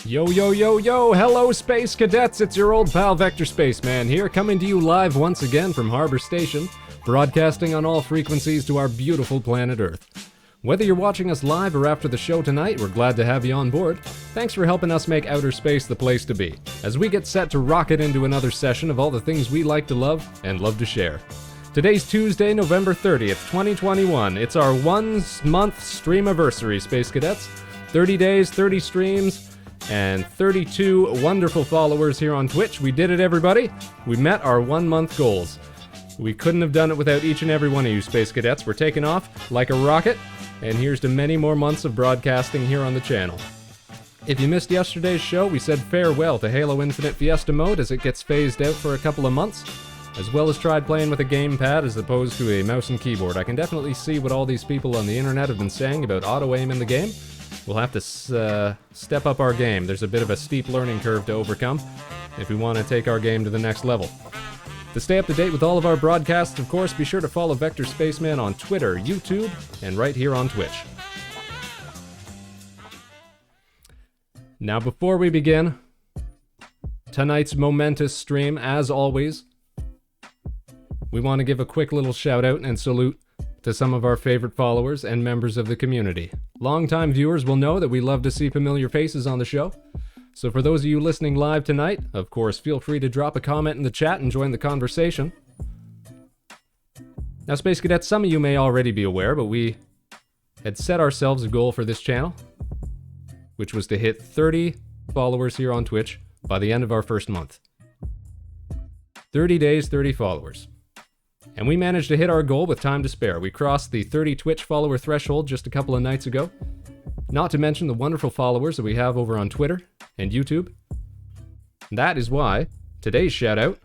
Yo, yo, yo, yo, hello Space Cadets, it's your old pal Vector Spaceman here, coming to you live once again from Harbor Station, broadcasting on all frequencies to our beautiful planet Earth. Whether you're watching us live or after the show tonight, we're glad to have you on board. Thanks for helping us make outer space the place to be, as we get set to rocket into another session of all the things we like to love and love to share. Today's Tuesday, November 30th, 2021. It's our 1 month streamiversary, Space Cadets. 30 days, 30 streams, and 32 wonderful followers here on Twitch. We did it, everybody. We met our 1 month goals. We couldn't have done it without each and every one of you Space Cadets. We're taking off like a rocket, and here's to many more months of broadcasting here on the channel. If you missed yesterday's show, we said farewell to Halo Infinite Fiesta mode as it gets phased out for a couple of months, as well as tried playing with a gamepad as opposed to a mouse and keyboard. I can definitely see what all these people on the internet have been saying about auto-aim in the game. We'll have to step up our game. There's a bit of a steep learning curve to overcome if we want to take our game to the next level. To stay up to date with all of our broadcasts, of course, be sure to follow Vector Spaceman on Twitter, YouTube, and right here on Twitch. Now, before we begin tonight's momentous stream, as always, we want to give a quick little shout out and salute to some of our favorite followers and members of the community. Longtime viewers will know that we love to see familiar faces on the show. So for those of you listening live tonight, of course, feel free to drop a comment in the chat and join the conversation. Now, Space Cadets, some of you may already be aware, but we had set ourselves a goal for this channel, which was to hit 30 followers here on Twitch by the end of our first month. 30 days, 30 followers. And we managed to hit our goal with time to spare. We crossed the 30 Twitch follower threshold just a couple of nights ago. Not to mention the wonderful followers that we have over on Twitter and YouTube. That is why today's shout out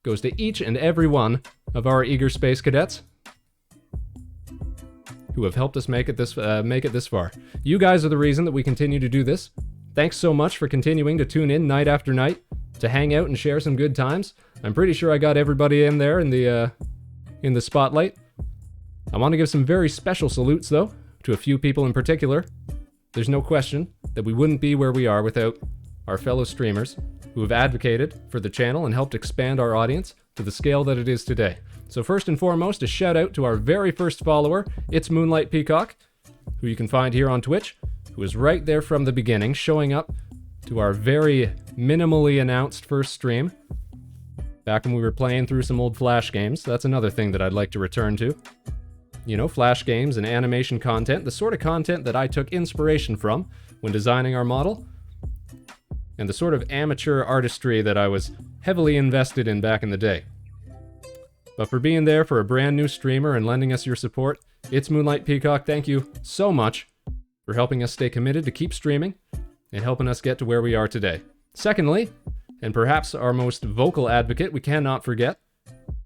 goes to each and every one of our eager Space Cadets who have helped us make it this far. You guys are the reason that we continue to do this. Thanks so much for continuing to tune in night after night to hang out and share some good times. I'm pretty sure I got everybody in there in the spotlight. I want to give some very special salutes, though, to a few people in particular. There's no question that we wouldn't be where we are without our fellow streamers who have advocated for the channel and helped expand our audience to the scale that it is today. So first and foremost, a shout out to our very first follower, It's Moonlight Peacock, who you can find here on Twitch, who was right there from the beginning, showing up to our very minimally announced first stream back when we were playing through some old Flash games. That's another thing that I'd like to return to. You know, Flash games and animation content, the sort of content that I took inspiration from when designing our model, and the sort of amateur artistry that I was heavily invested in back in the day. But for being there for a brand new streamer and lending us your support, It's Moonlight Peacock, thank you so much for helping us stay committed to keep streaming and helping us get to where we are today. Secondly, and perhaps our most vocal advocate, we cannot forget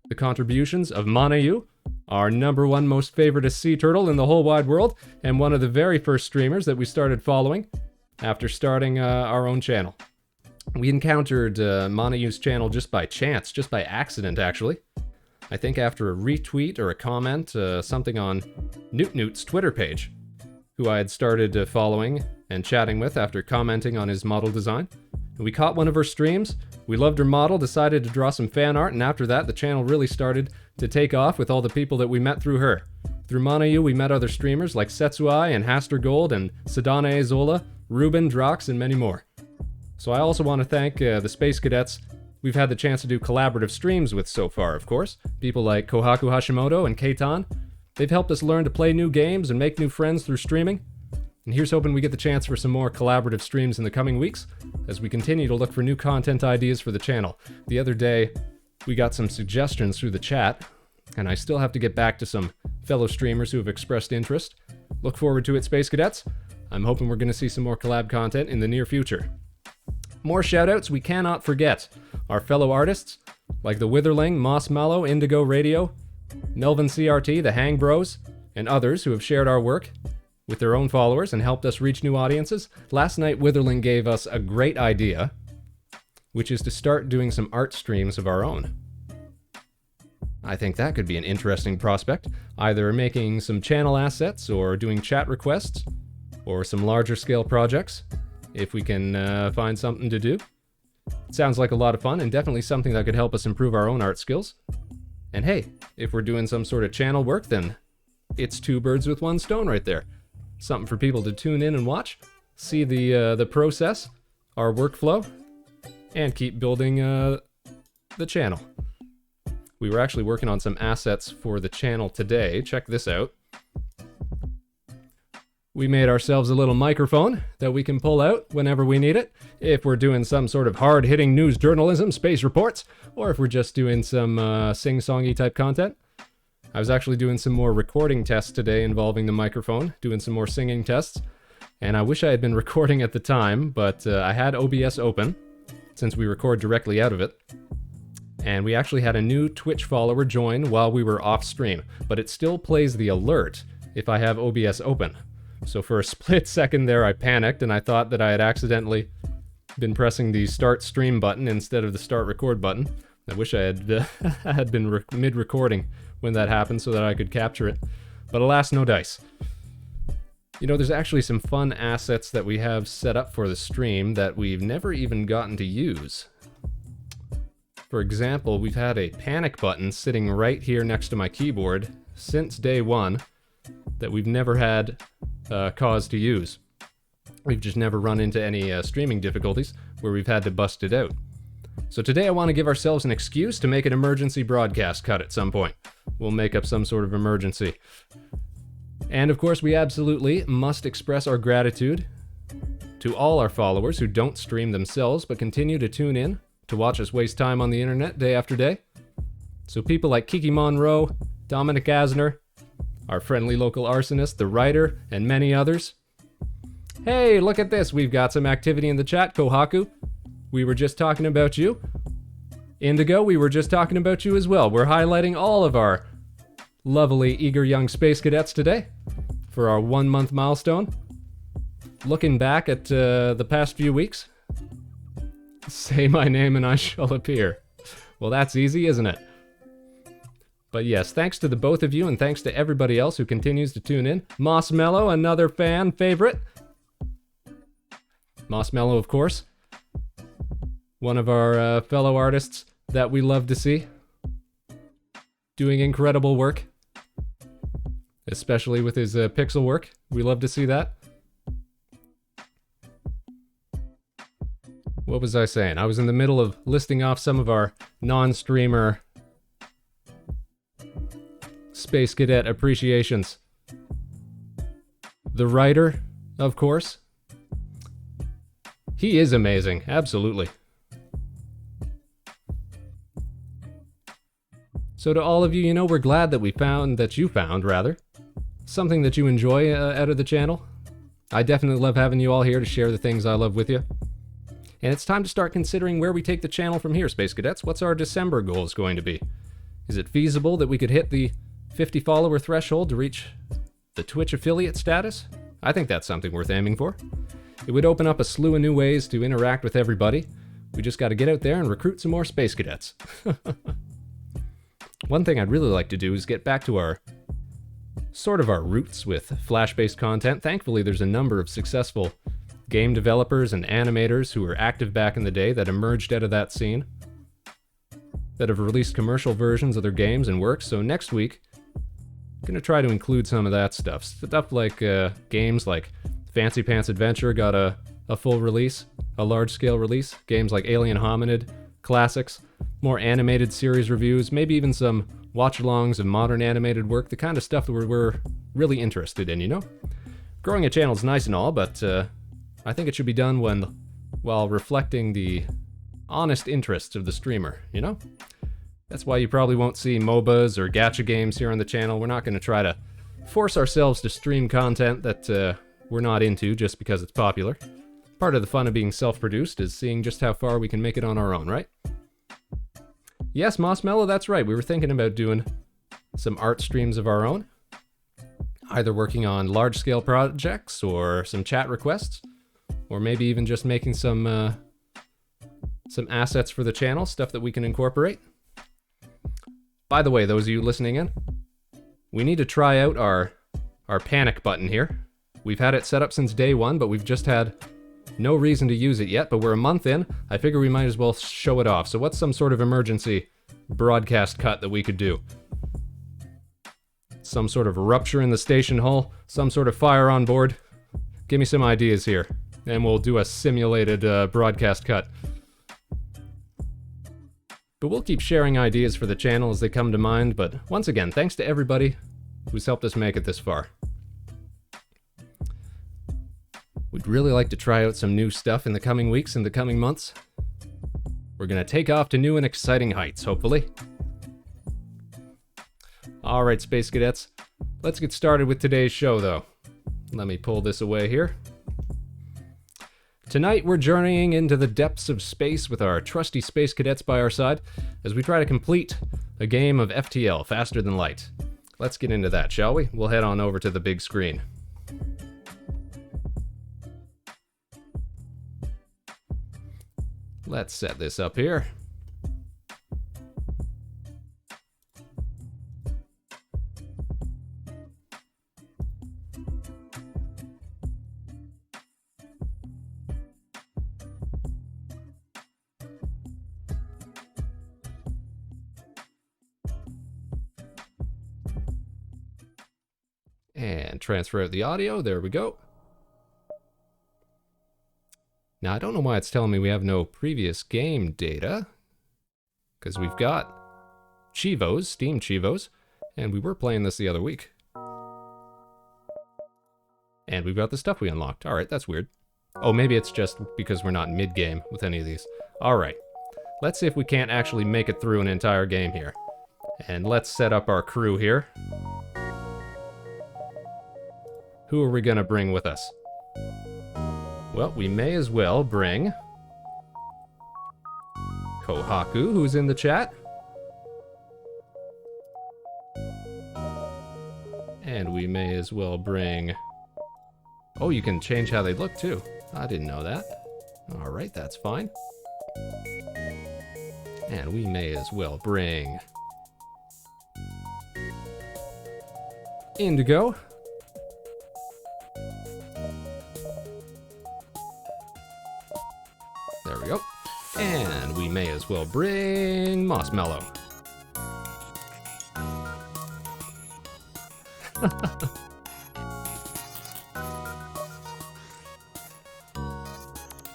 the contributions of Manayu, our #1 most favoritist sea turtle in the whole wide world, and one of the very first streamers that we started following after starting our own channel. We encountered Manayu's channel just by chance, just by accident actually. I think after a retweet or a comment, something on Newt Newt's Twitter page, who I had started following and chatting with after commenting on his model design. And we caught one of her streams, we loved her model, decided to draw some fan art, and after that the channel really started to take off with all the people that we met through her. Through Manayu we met other streamers like Setsuai and Haster Gold and Sadane Zola, Ruben, Drox, and many more. So I also want to thank the Space Cadets we've had the chance to do collaborative streams with so far, of course. People like Kohaku Hashimoto and Keitan. They've helped us learn to play new games and make new friends through streaming. And here's hoping we get the chance for some more collaborative streams in the coming weeks as we continue to look for new content ideas for the channel. The other day, we got some suggestions through the chat, and I still have to get back to some fellow streamers who have expressed interest. Look forward to it, Space Cadets. I'm hoping we're going to see some more collab content in the near future. More shoutouts we cannot forget. Our fellow artists, like the Witherling, Moss Mallow, Indigo Radio, Melvin CRT, the Hang Bros, and others who have shared our work with their own followers and helped us reach new audiences. Last night, Witherling gave us a great idea, which is to start doing some art streams of our own. I think that could be an interesting prospect, either making some channel assets or doing chat requests, or some larger scale projects, if we can find something to do. It sounds like a lot of fun, and definitely something that could help us improve our own art skills. And hey, if we're doing some sort of channel work, then it's two birds with one stone right there. Something for people to tune in and watch, see the process, our workflow, and keep building the channel. We were actually working on some assets for the channel today. Check this out. We made ourselves a little microphone that we can pull out whenever we need it, if we're doing some sort of hard-hitting news journalism, space reports, or if we're just doing some sing-songy type content. I was actually doing some more recording tests today involving the microphone, doing some more singing tests, and I wish I had been recording at the time, but I had OBS open, since we record directly out of it. And we actually had a new Twitch follower join while we were off stream, but it still plays the alert if I have OBS open. So for a split second there, I panicked and I thought that I had accidentally been pressing the start stream button instead of the start record button. I wish I had had been mid-recording when that happened so that I could capture it. But alas, no dice. You know, there's actually some fun assets that we have set up for the stream that we've never even gotten to use. For example, we've had a panic button sitting right here next to my keyboard since day one that we've never had cause to use. We've just never run into any streaming difficulties where we've had to bust it out. So today I want to give ourselves an excuse to make an emergency broadcast cut at some point. We'll make up some sort of emergency. And of course we absolutely must express our gratitude to all our followers who don't stream themselves but continue to tune in to watch us waste time on the internet day after day. So people like Kiki Monroe, Dominic Asner, our friendly local arsonist, the writer, and many others. Hey, look at this. We've got some activity in the chat, Kohaku. We were just talking about you. Indigo, we were just talking about you as well. We're highlighting all of our lovely, eager young space cadets today for our 1-month milestone. Looking back at the past few weeks. Say my name and I shall appear. Well, that's easy, isn't it? But yes, thanks to the both of you, and thanks to everybody else who continues to tune in. Moss Mellow, another fan favorite. Moss Mellow, of course. One of our fellow artists that we love to see. Doing incredible work. Especially with his pixel work. We love to see that. What was I saying? I was in the middle of listing off some of our non-streamer Space Cadet appreciations. The writer, of course. He is amazing, absolutely. So to all of you, you know, we're glad that you found something that you enjoy out of the channel. I definitely love having you all here to share the things I love with you. And it's time to start considering where we take the channel from here, Space Cadets. What's our December goals going to be? Is it feasible that we could hit the 50 follower threshold to reach the Twitch affiliate status? I think that's something worth aiming for. It would open up a slew of new ways to interact with everybody. We just got to get out there and recruit some more Space Cadets. One thing I'd really like to do is get back to our roots with Flash-based content. Thankfully, there's a number of successful game developers and animators who were active back in the day that emerged out of that scene, that have released commercial versions of their games and works. So next week, I'm going to try to include some of that stuff. Stuff like games like Fancy Pants Adventure got a full release, a large-scale release. Games like Alien Hominid, classics, more animated series reviews, maybe even some watch-alongs of modern animated work, the kind of stuff that we're really interested in, you know? Growing a channel is nice and all, but I think it should be done while reflecting the honest interests of the streamer, you know? That's why you probably won't see MOBAs or gacha games here on the channel. We're not going to try to force ourselves to stream content that we're not into just because it's popular. Part of the fun of being self-produced is seeing just how far we can make it on our own, right? Yes, Moss Mellow, that's right. We were thinking about doing some art streams of our own. Either working on large-scale projects or some chat requests. Or maybe even just making some assets for the channel, stuff that we can incorporate. By the way, those of you listening in, we need to try out our panic button here. We've had it set up since day one, but we've just had no reason to use it yet, but we're a month in. I figure we might as well show it off. So what's some sort of emergency broadcast cut that we could do? Some sort of rupture in the station hull? Some sort of fire on board? Give me some ideas here, and we'll do a simulated broadcast cut. But we'll keep sharing ideas for the channel as they come to mind, but once again, thanks to everybody who's helped us make it this far. We'd really like to try out some new stuff in the coming weeks and the coming months. We're gonna take off to new and exciting heights, hopefully. Alright, Space Cadets, let's get started with today's show, though. Let me pull this away here. Tonight, we're journeying into the depths of space with our trusty Space Cadets by our side as we try to complete a game of FTL, Faster Than Light. Let's get into that, shall we? We'll head on over to the big screen. Let's set this up here. And transfer out the audio, there we go. Now, I don't know why it's telling me we have no previous game data, because we've got Chivos, Steam Chivos, and we were playing this the other week. And we've got the stuff we unlocked. Alright, that's weird. Oh, maybe it's just because we're not mid-game with any of these. Alright, let's see if we can't actually make it through an entire game here. And let's set up our crew here. Who are we gonna bring with us? Well, we may as well bring Kohaku, who's in the chat. And we may as well bring... Oh, you can change how they look, too. I didn't know that. Alright, that's fine. And we may as well bring... Indigo. There we go. And we may as well bring Mossmellow.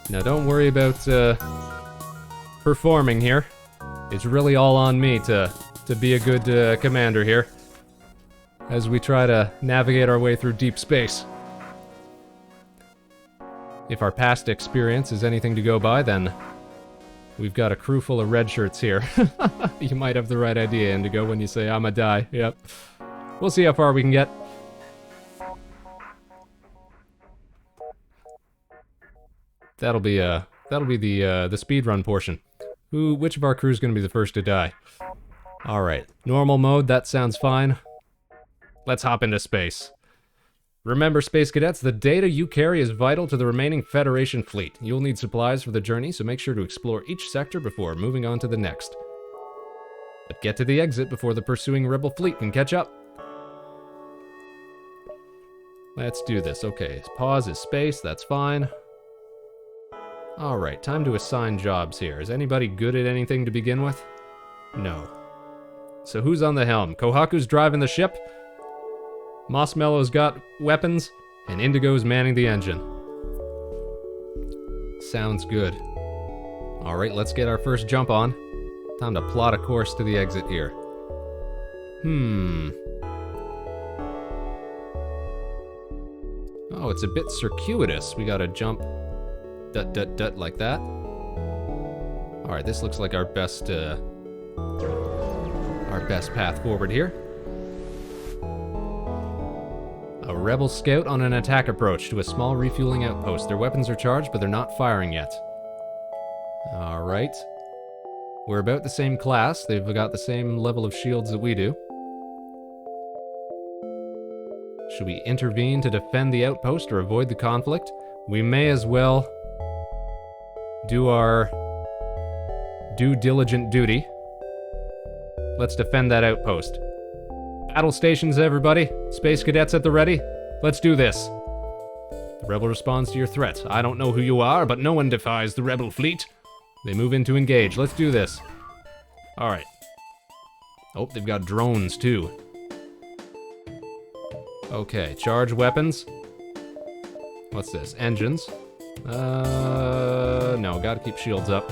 Now don't worry about performing here. It's really all on me to be a good commander here as we try to navigate our way through deep space. If our past experience is anything to go by, then we've got a crew full of red shirts here. You might have the right idea, Indigo, when you say I'ma die. Yep. We'll see how far we can get. That'll be the speedrun portion. Which of our crew is gonna be the first to die? Alright, normal mode, that sounds fine. Let's hop into space. Remember, Space Cadets, the data you carry is vital to the remaining Federation fleet. You'll need supplies for the journey, so make sure to explore each sector before moving on to the next. But get to the exit before the pursuing Rebel fleet can catch up. Let's do this. Okay, pause is space, that's fine. Alright, time to assign jobs here. Is anybody good at anything to begin with? No. So who's on the helm? Kohaku's driving the ship? Mossmellow's got weapons, and Indigo's manning the engine. Sounds good. Alright, let's get our first jump on. Time to plot a course to the exit here. Oh, it's a bit circuitous. We gotta jump dut like that. Alright, this looks like our best path forward here. A rebel scout on an attack approach to a small refueling outpost. Their weapons are charged, but they're not firing yet. Alright. We're about the same class. They've got the same level of shields that we do. Should we intervene to defend the outpost or avoid the conflict? We may as well do our due diligent duty. Let's defend that outpost. Battle stations, everybody. Space Cadets at the ready. Let's do this. The rebel responds to your threat. I don't know who you are, but no one defies the rebel fleet. They move in to engage. Let's do this. Alright. Oh, they've got drones, too. Okay, charge weapons. What's this? Engines. No, gotta keep shields up.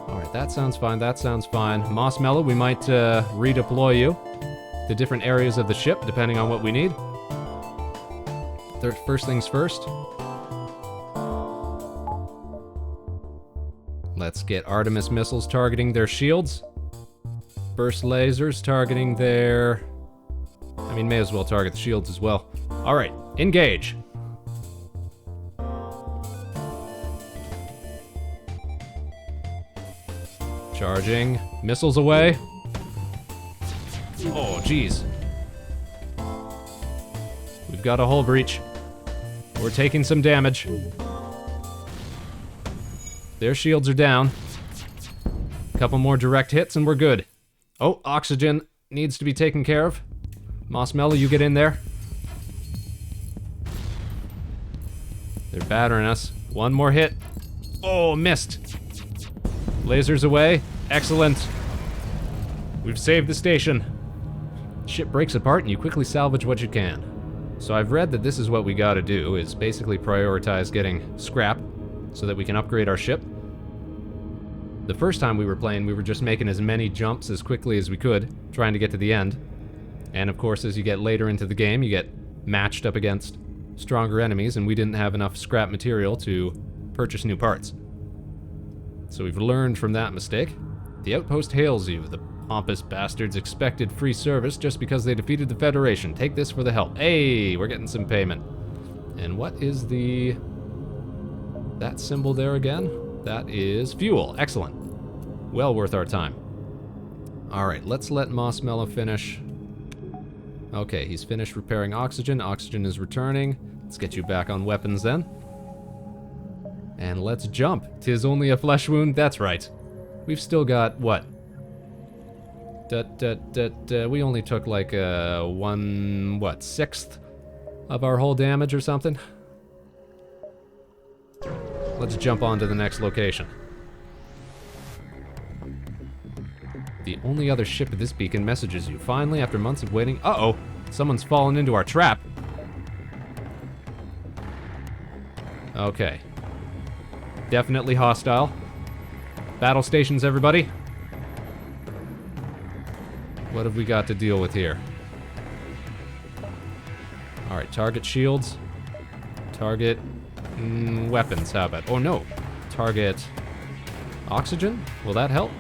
Alright, that sounds fine, that sounds fine. Mossmellow, we might redeploy you to different areas of the ship, depending on what we need. First things first. Let's get Artemis missiles targeting their shields. Burst lasers targeting their... I mean, may as well target the shields as well. Alright, engage. Charging. Missiles away. Oh, jeez. We've got a hull breach. We're taking some damage. Their shields are down. A couple more direct hits and we're good. Oh, oxygen needs to be taken care of. Mossmellow, you get in there. They're battering us. One more hit. Oh, missed. Lasers away. Excellent. We've saved the station. Ship breaks apart and you quickly salvage what you can. So I've read that this is what we gotta do, is basically prioritize getting scrap so that we can upgrade our ship. The first time we were playing, we were just making as many jumps as quickly as we could, trying to get to the end. And of course, as you get later into the game, you get matched up against stronger enemies, and we didn't have enough scrap material to purchase new parts. So we've learned from that mistake. The outpost hails you. The pompous bastards expected free service just because they defeated the Federation. Take this for the help. Hey, we're getting some payment. And what is that symbol there again? That is fuel. Excellent. Well worth our time. Alright, let's let Mossmellow finish. Okay, he's finished repairing oxygen. Oxygen is returning. Let's get you back on weapons then. And let's jump. 'Tis only a flesh wound. That's right. We've still got, what? We only took like sixth of our whole damage or something. Let's jump on to the next location. The only other ship at this beacon messages you. Finally, after months of waiting... Uh-oh! Someone's fallen into our trap. Okay. Definitely hostile. Battle stations, everybody. What have we got to deal with here? Alright, target shields. Target... weapons, how about... Oh no! Target... oxygen? Will that help?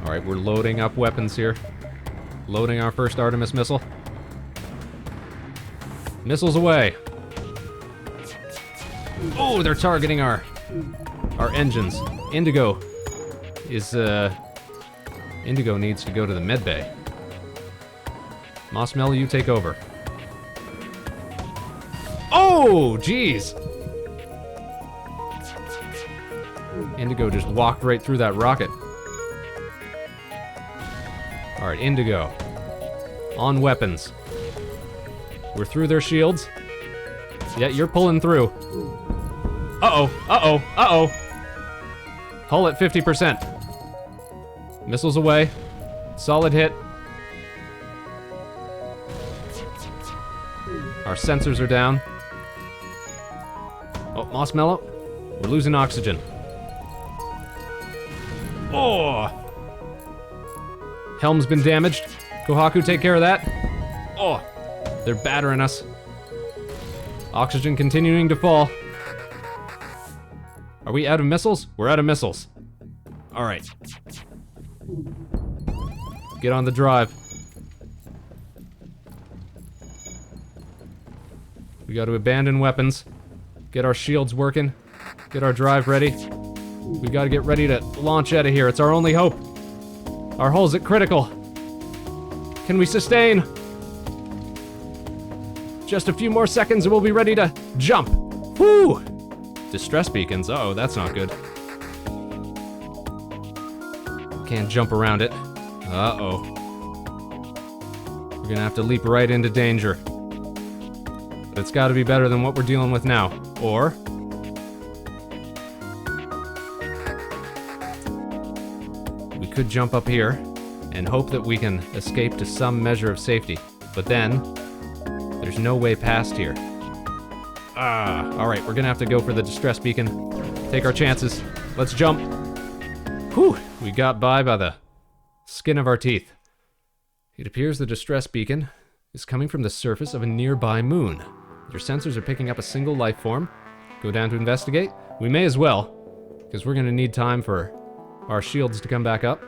Alright, we're loading up weapons here. Loading our first Artemis missile. Missiles away! Oh, they're targeting our engines. Indigo is, Indigo needs to go to the med bay. Mossmellow, you take over. Oh, jeez! Indigo just walked right through that rocket. Alright, Indigo. On weapons. We're through their shields. Yeah, you're pulling through. Uh-oh, uh-oh, uh-oh. Hull at 50%. Missiles away. Solid hit. Our sensors are down. Oh, Mossmellow. We're losing oxygen. Oh! Helm's been damaged. Kohaku, take care of that. Oh! They're battering us. Oxygen continuing to fall. Are we out of missiles? We're out of missiles. Alright. Get on the drive. We gotta abandon weapons. Get our shields working. Get our drive ready. We gotta get ready to launch out of here. It's our only hope. Our hull's at critical. Can we sustain? Just a few more seconds and we'll be ready to jump. Whoo! Distress beacons. Uh-oh, that's not good. Can't jump around it. Uh-oh. We're gonna have to leap right into danger. But it's gotta be better than what we're dealing with now. Or... we could jump up here and hope that we can escape to some measure of safety. But then, there's no way past here. Alright, we're gonna have to go for the distress beacon. Take our chances. Let's jump. Whew, we got by the skin of our teeth. It appears the distress beacon is coming from the surface of a nearby moon. Your sensors are picking up a single life form. Go down to investigate? We may as well, because we're gonna need time for our shields to come back up.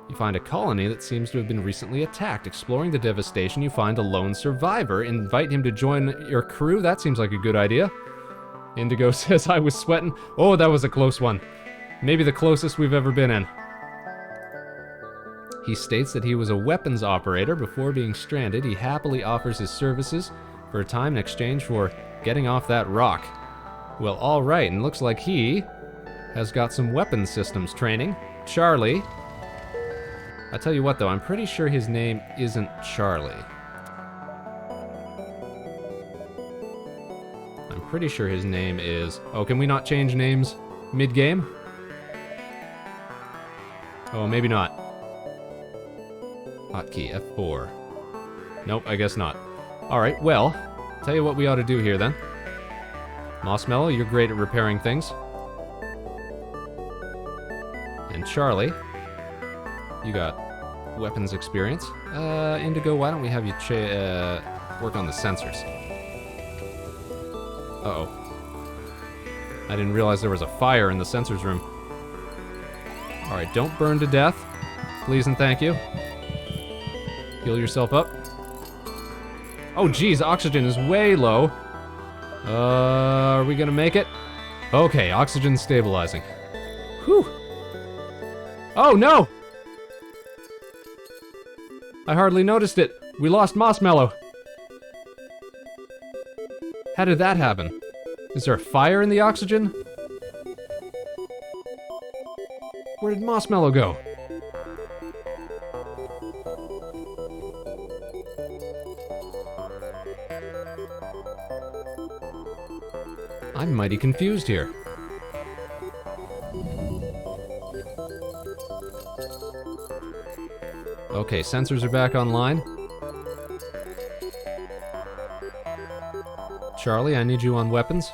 You find a colony that seems to have been recently attacked. Exploring the devastation, you find a lone survivor. Invite him to join your crew? That seems like a good idea. Indigo says, I was sweating. Oh, that was a close one. Maybe the closest we've ever been in. He states that he was a weapons operator. Before being stranded, he happily offers his services for a time in exchange for getting off that rock. Well, alright, and looks like he has got some weapons systems training. Charlie. I tell you what though, I'm pretty sure his name isn't Charlie. I'm pretty sure his name is... Oh, can we not change names mid-game? Oh, maybe not. Hotkey, F4. Nope, I guess not. Alright, well, tell you what we ought to do here then. Mossmellow, you're great at repairing things. And Charlie, you got weapons experience. Indigo, why don't we have you work on the sensors? Uh-oh. I didn't realize there was a fire in the sensors room. Alright, don't burn to death. Please and thank you. Heal yourself up. Oh geez, oxygen is way low. Are we gonna make it? Okay, oxygen's stabilizing. Whew. Oh no! I hardly noticed it. We lost Mossmellow. How did that happen? Is there a fire in the oxygen? Where did Mossmellow go? I'm mighty confused here. Okay, sensors are back online. Charlie, I need you on weapons.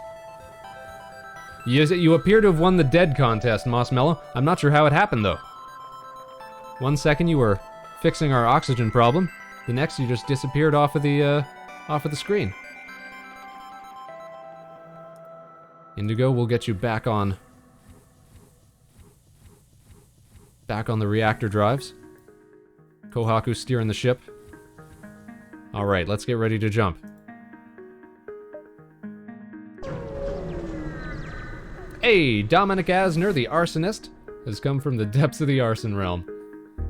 You appear to have won the dead contest, Mossmellow. I'm not sure how it happened, though. 1 second you were fixing our oxygen problem. The next you just disappeared off of the screen. Indigo, we'll get you back on the reactor drives. Kohaku steering the ship. Alright, let's get ready to jump. Hey, Dominic Asner, the arsonist, has come from the depths of the arson realm.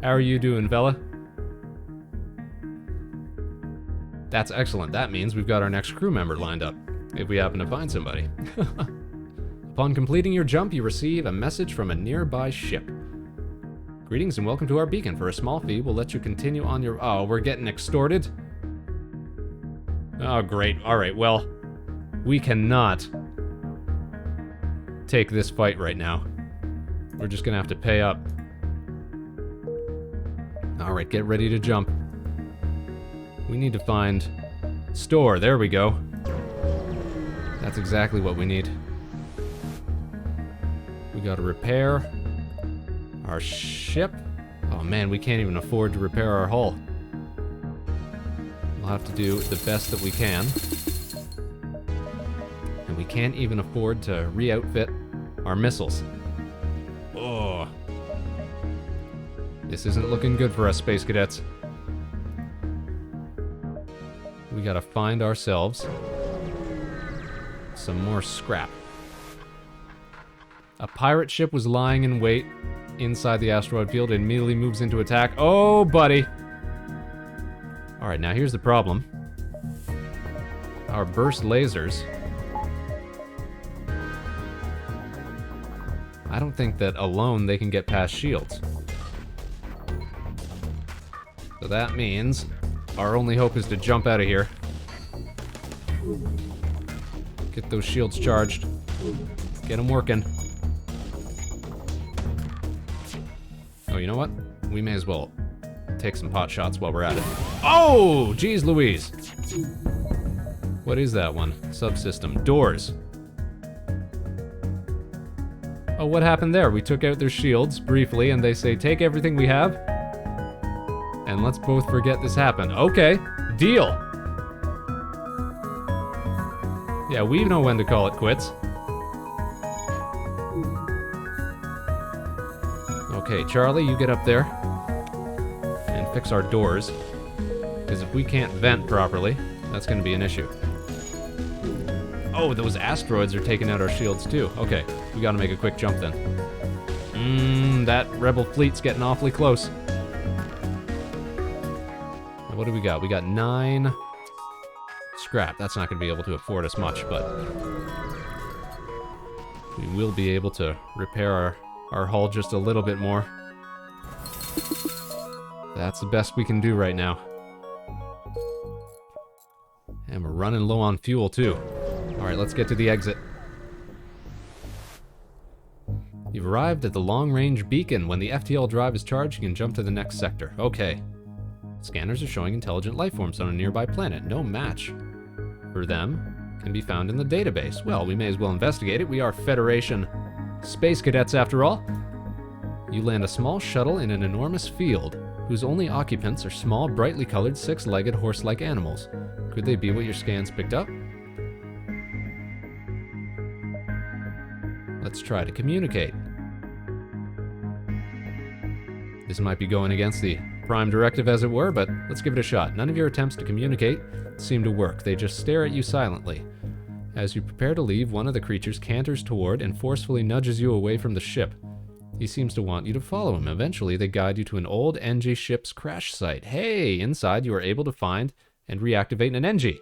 How are you doing, fella? That's excellent. That means we've got our next crew member lined up, if we happen to find somebody. Upon completing your jump, you receive a message from a nearby ship. Greetings and welcome to our beacon. For a small fee, we'll let you continue on your... Oh, we're getting extorted? Oh, great. Alright, well, we cannot take this fight right now. We're just gonna have to pay up. Alright, get ready to jump. We need to find... Store, there we go. That's exactly what we need. We gotta repair our ship. Oh man, we can't even afford to repair our hull. We'll have to do the best that we can. And we can't even afford to re-outfit our missiles. Oh. This isn't looking good for us, Space Cadets. We gotta find ourselves some more scrap. A pirate ship was lying in wait inside the asteroid field and immediately moves into attack. Oh, buddy! Alright, now here's the problem. Our burst lasers... I don't think that alone they can get past shields. So that means our only hope is to jump out of here. Get those shields charged. Get them working. Oh, you know what? We may as well take some pot shots while we're at it. Oh, geez Louise. What is that one? Subsystem. Doors. Oh, what happened there? We took out their shields briefly and they say, take everything we have and let's both forget this happened. Okay, deal. Yeah, we know when to call it quits. Okay, Charlie, you get up there and fix our doors. Because if we can't vent properly, that's going to be an issue. Oh, those asteroids are taking out our shields too. Okay, we got to make a quick jump then. That rebel fleet's getting awfully close. What do we got? We got 9 scrap. That's not going to be able to afford us much, but we will be able to repair our hull just a little bit more. That's the best we can do right now. And we're running low on fuel too. Alright, let's get to the exit. You've arrived at the long-range beacon. When the FTL drive is charged, you can jump to the next sector. Okay. Scanners are showing intelligent life forms on a nearby planet. No match for them can be found in the database. Well, we may as well investigate it. We are Federation Space Cadets after all. You land a small shuttle in an enormous field, whose only occupants are small, brightly colored, 6-legged, horse-like animals. Could they be what your scans picked up? Let's try to communicate. This might be going against the Prime Directive as it were, but let's give it a shot. None of your attempts to communicate seem to work. They just stare at you silently. As you prepare to leave, one of the creatures canters toward and forcefully nudges you away from the ship. He seems to want you to follow him. Eventually, they guide you to an old NG ship's crash site. Hey! Inside, you are able to find and reactivate an NG.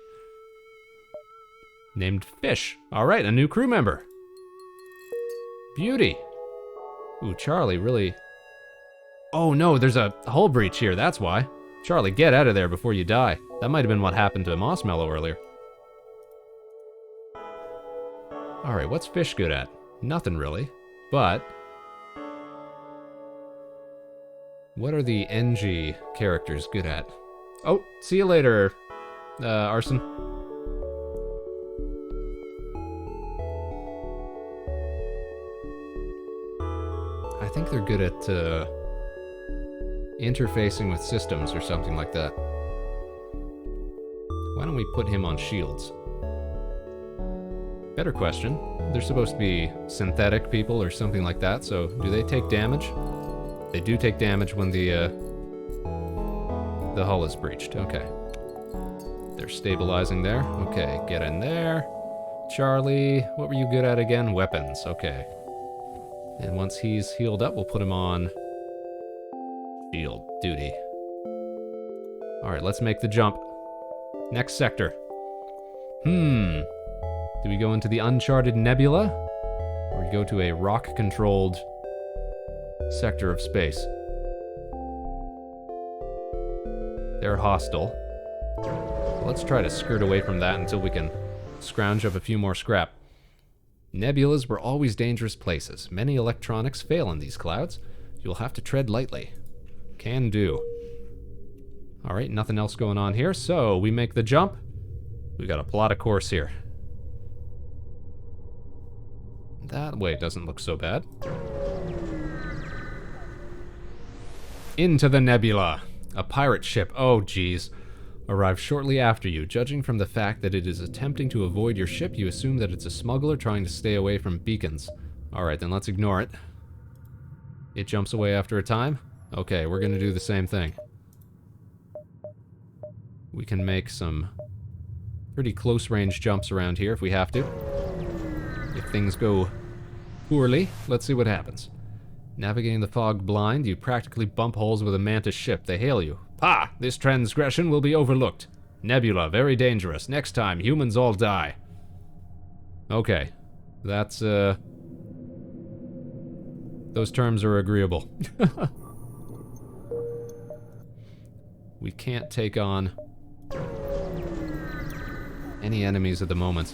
Named Fish. Alright, a new crew member. Beauty. Ooh, Charlie really... Oh no, there's a hull breach here, that's why. Charlie, get out of there before you die. That might have been what happened to Mossmellow earlier. Alright, what's Fish good at? Nothing really, but... what are the NG characters good at? Oh, see you later, Arson. I think they're good at, interfacing with systems or something like that. Why don't we put him on shields? Better question. They're supposed to be synthetic people or something like that, so do they take damage? They do take damage when the hull is breached. Okay. They're stabilizing there. Okay, get in there. Charlie, what were you good at again? Weapons. Okay. And once he's healed up, we'll put him on shield duty. Alright, let's make the jump. Next sector. Do we go into the uncharted nebula? Or we go to a rock-controlled sector of space? They're hostile. Let's try to skirt away from that until we can scrounge up a few more scrap. Nebulas were always dangerous places. Many electronics fail in these clouds. You'll have to tread lightly. Can do. Alright, nothing else going on here, so we make the jump. We gotta plot a course here. That way doesn't look so bad. Into the nebula. A pirate ship, oh geez, arrives shortly after you. Judging from the fact that it is attempting to avoid your ship, you assume that it's a smuggler trying to stay away from beacons. Alright, then let's ignore it. It jumps away after a time. Okay, we're gonna do the same thing. We can make some pretty close range jumps around here if we have to. If things go poorly, let's see what happens. Navigating the fog blind, you practically bump holes with a Mantis ship. They hail you. Ha! This transgression will be overlooked. Nebula, very dangerous. Next time, humans all die. Okay. That's, those terms are agreeable. We can't take on any enemies at the moment.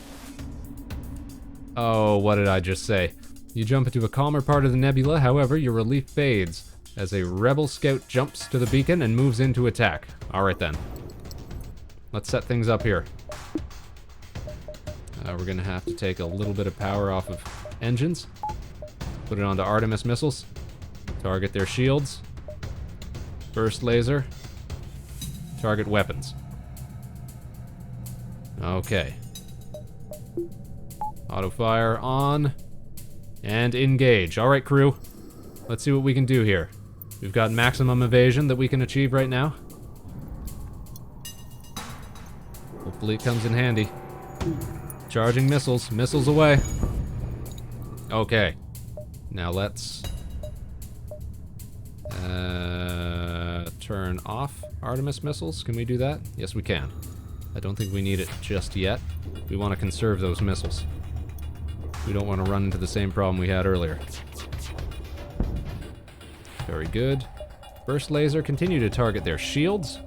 Oh, what did I just say? You jump into a calmer part of the nebula, however, your relief fades as a rebel scout jumps to the beacon and moves in to attack. Alright then. Let's set things up here. We're gonna have to take a little bit of power off of engines. Put it onto Artemis missiles. Target their shields. Burst laser. Target weapons. Okay. Auto fire on. And engage. Alright, crew. Let's see what we can do here. We've got maximum evasion that we can achieve right now. Hopefully it comes in handy. Charging missiles. Missiles away. Okay. Now let's turn off Artemis missiles. Can we do that? Yes, we can. I don't think we need it just yet. We want to conserve those missiles. We don't want to run into the same problem we had earlier. Very good. Burst laser, continue to target their shields.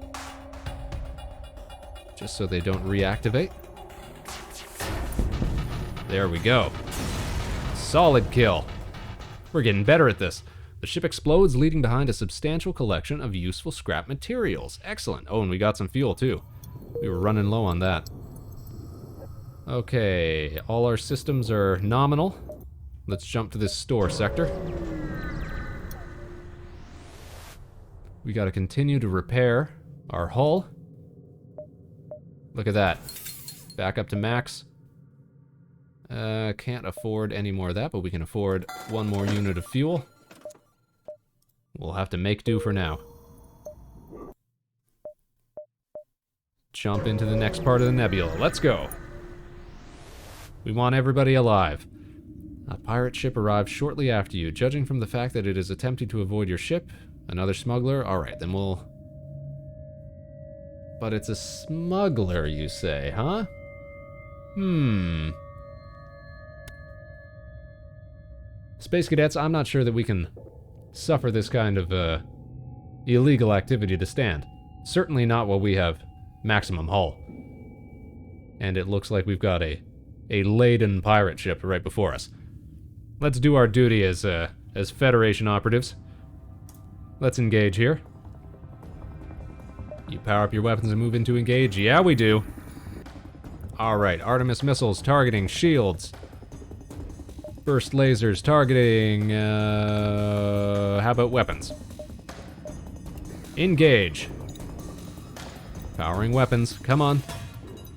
Just so they don't reactivate. There we go. Solid kill. We're getting better at this. The ship explodes, leaving behind a substantial collection of useful scrap materials. Excellent. Oh, and we got some fuel too. We were running low on that. Okay, all our systems are nominal. Let's jump to this store sector. We gotta continue to repair our hull. Look at that. Back up to max. Can't afford any more of that, but we can afford one more unit of fuel. We'll have to make do for now. Jump into the next part of the nebula. Let's go. We want everybody alive. A pirate ship arrives shortly after you. Judging from the fact that it is attempting to avoid your ship, another smuggler? Alright, then we'll... But it's a smuggler, you say, huh? Space Cadets, I'm not sure that we can suffer this kind of illegal activity to stand. Certainly not while we have maximum hull. And it looks like we've got a laden pirate ship right before us. Let's do our duty as Federation operatives. Let's engage here. You power up your weapons and move into engage? Yeah, we do. Alright, Artemis missiles targeting shields. Burst lasers targeting, how about weapons? Engage. Powering weapons, come on.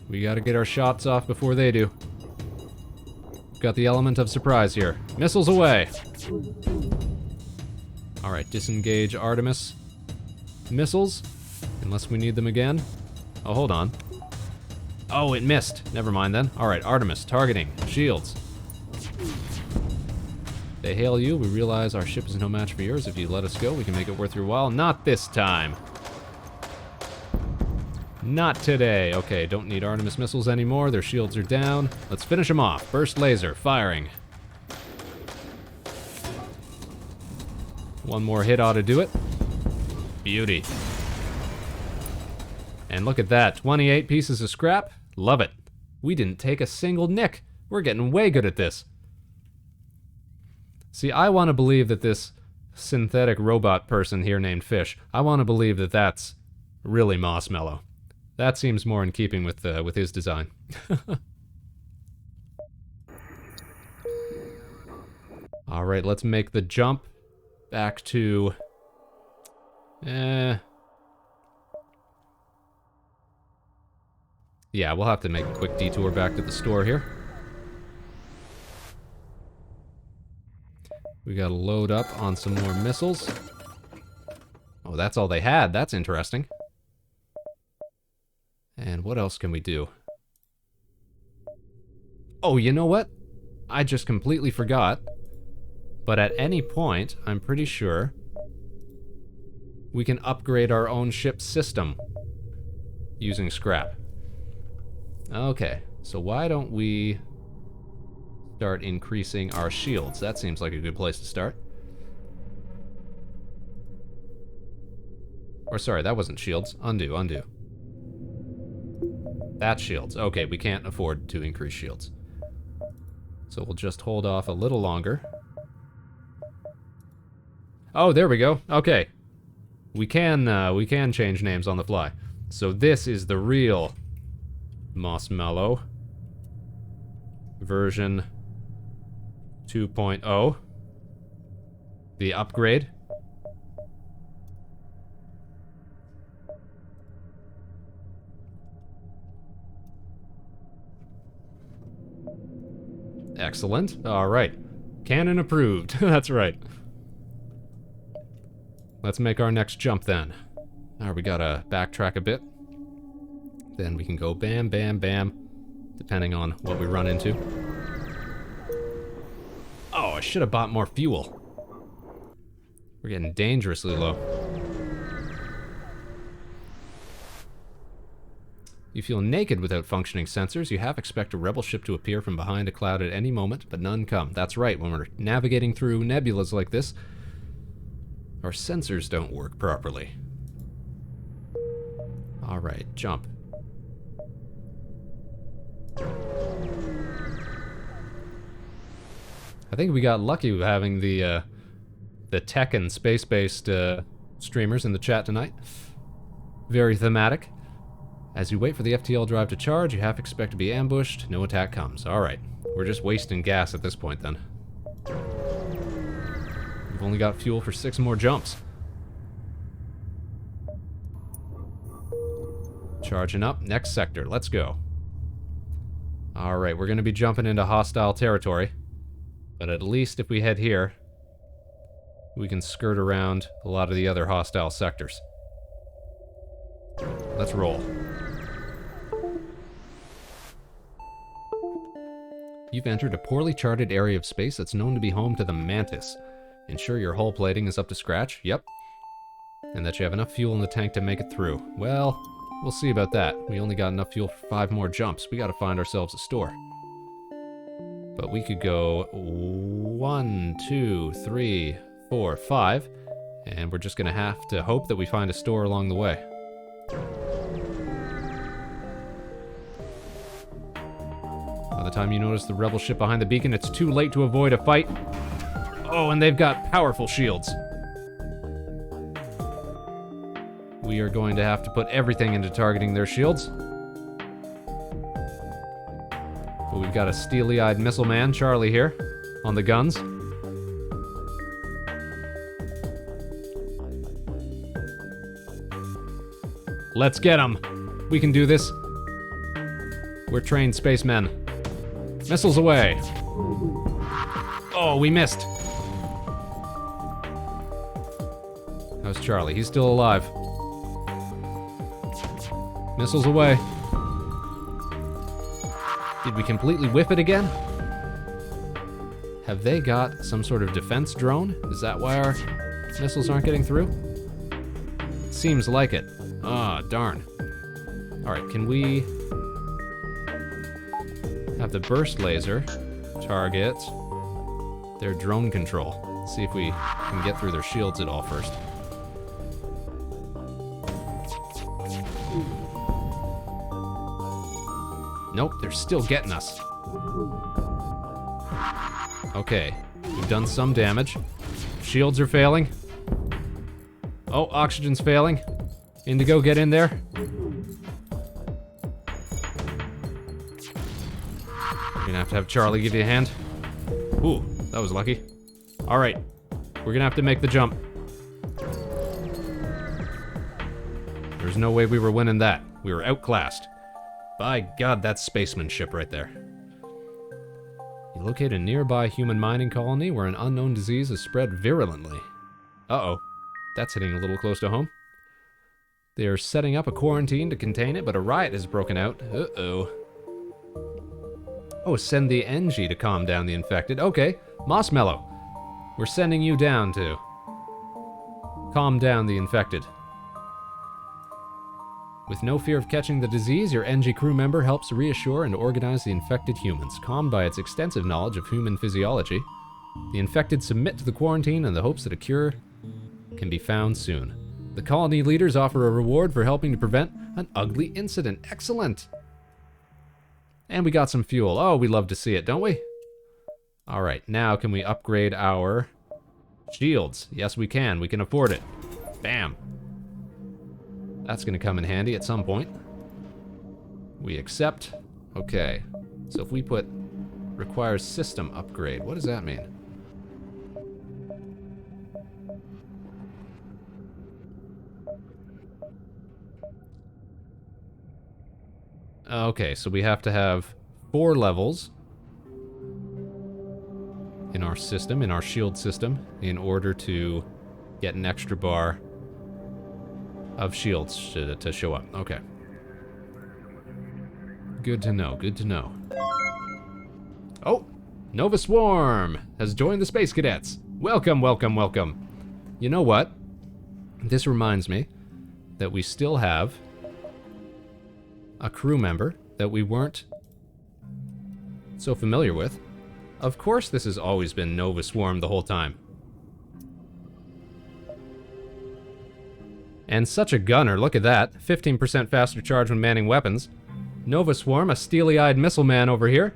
We gotta get our shots off before they do. Got the element of surprise here. Missiles away. Alright, disengage Artemis missiles. Unless we need them again. Oh, hold on. Oh, it missed. Never mind then. Alright, Artemis targeting shields. They hail you. We realize our ship is no match for yours. If you let us go, we can make it worth your while. Not this time. Not today. Okay, don't need Artemis missiles anymore. Their shields are down. Let's finish them off. Burst laser, firing. One more hit ought to do it. Beauty. And look at that. 28 pieces of scrap. Love it. We didn't take a single nick. We're getting way good at this. See, I want to believe that this synthetic robot person here named Fish, I want to believe that that's really Mossmellow. That seems more in keeping with his design. Alright, let's make the jump back to... Yeah, we'll have to make a quick detour back to the store here. We gotta load up on some more missiles. Oh, that's all they had. That's interesting. And what else can we do? Oh, you know what? I just completely forgot. But at any point, I'm pretty sure, we can upgrade our own ship system using scrap. Okay, so why don't we start increasing our shields? That seems like a good place to start. Or sorry, that wasn't shields. Undo, undo. That's shields. Okay, we can't afford to increase shields. So we'll just hold off a little longer. Oh, there we go. Okay. We can change names on the fly. So this is the real Mossmallow. Version 2.0. The upgrade. Excellent. Alright. Cannon approved. That's right. Let's make our next jump then. Alright, we gotta backtrack a bit. Then we can go bam, bam, bam, depending on what we run into. Oh, I should have bought more fuel. We're getting dangerously low. You feel naked without functioning sensors. You half expect a rebel ship to appear from behind a cloud at any moment, but none come. That's right, when we're navigating through nebulas like this, our sensors don't work properly. Alright, jump. I think we got lucky with having the Tekken space-based streamers in the chat tonight. Very thematic. As you wait for the FTL drive to charge, you half expect to be ambushed. No attack comes. Alright. We're just wasting gas at this point then. We've only got fuel for 6 more jumps. Charging up. Next sector. Let's go. Alright, we're going to be jumping into hostile territory. But at least if we head here, we can skirt around a lot of the other hostile sectors. Let's roll. You've entered a poorly charted area of space that's known to be home to the Mantis. Ensure your hull plating is up to scratch. Yep. And that you have enough fuel in the tank to make it through. Well, we'll see about that. We only got enough fuel for 5 more jumps. We gotta find ourselves a store. But we could go 1, 2, 3, 4, 5. And we're just gonna have to hope that we find a store along the way. By the time you notice the rebel ship behind the beacon, it's too late to avoid a fight. Oh, and they've got powerful shields. We are going to have to put everything into targeting their shields. But we've got a steely-eyed missile man, Charlie, here, on the guns. Let's get him. We can do this. We're trained spacemen. Missiles away. Oh, we missed. How's Charlie? He's still alive. Missiles away. Did we completely whiff it again? Have they got some sort of defense drone? Is that why our missiles aren't getting through? Seems like it. Ah, darn. Alright, can we have the burst laser target their drone control? Let's see if we can get through their shields at all first. Nope, they're still getting us. Okay, we've done some damage. Shields are failing. Oh, oxygen's failing. Indigo, get in there. We're gonna have to have Charlie give you a hand. Ooh, that was lucky. Alright, we're gonna have to make the jump. There's no way we were winning that. We were outclassed. By God, that's Spaceman ship right there. You locate a nearby human mining colony where an unknown disease is spread virulently. Uh-oh. That's hitting a little close to home. They are setting up a quarantine to contain it, but a riot has broken out. Uh-oh. Oh, send the NG to calm down the infected. Okay, Mossmallow. We're sending you down to calm down the infected. With no fear of catching the disease, your NG crew member helps reassure and organize the infected humans. Calmed by its extensive knowledge of human physiology, the infected submit to the quarantine in the hopes that a cure can be found soon. The colony leaders offer a reward for helping to prevent an ugly incident. Excellent. And we got some fuel. Oh, we love to see it, don't we? All right, now can we upgrade our shields? Yes, we can. We can afford it. Bam. That's going to come in handy at some point. We accept. Okay. So if we put requires system upgrade, what does that mean? Okay, so we have to have 4 levels in our system, in our shield system, in order to get an extra bar of shields to show up. Okay. Good to know, good to know. Oh! Nova Swarm has joined the Space Cadets. Welcome, welcome, welcome. You know what? This reminds me that we still have a crew member that we weren't so familiar with. Of course this has always been Nova Swarm the whole time. And such a gunner, look at that. 15% faster charge when manning weapons. Nova Swarm, a steely-eyed missile man over here.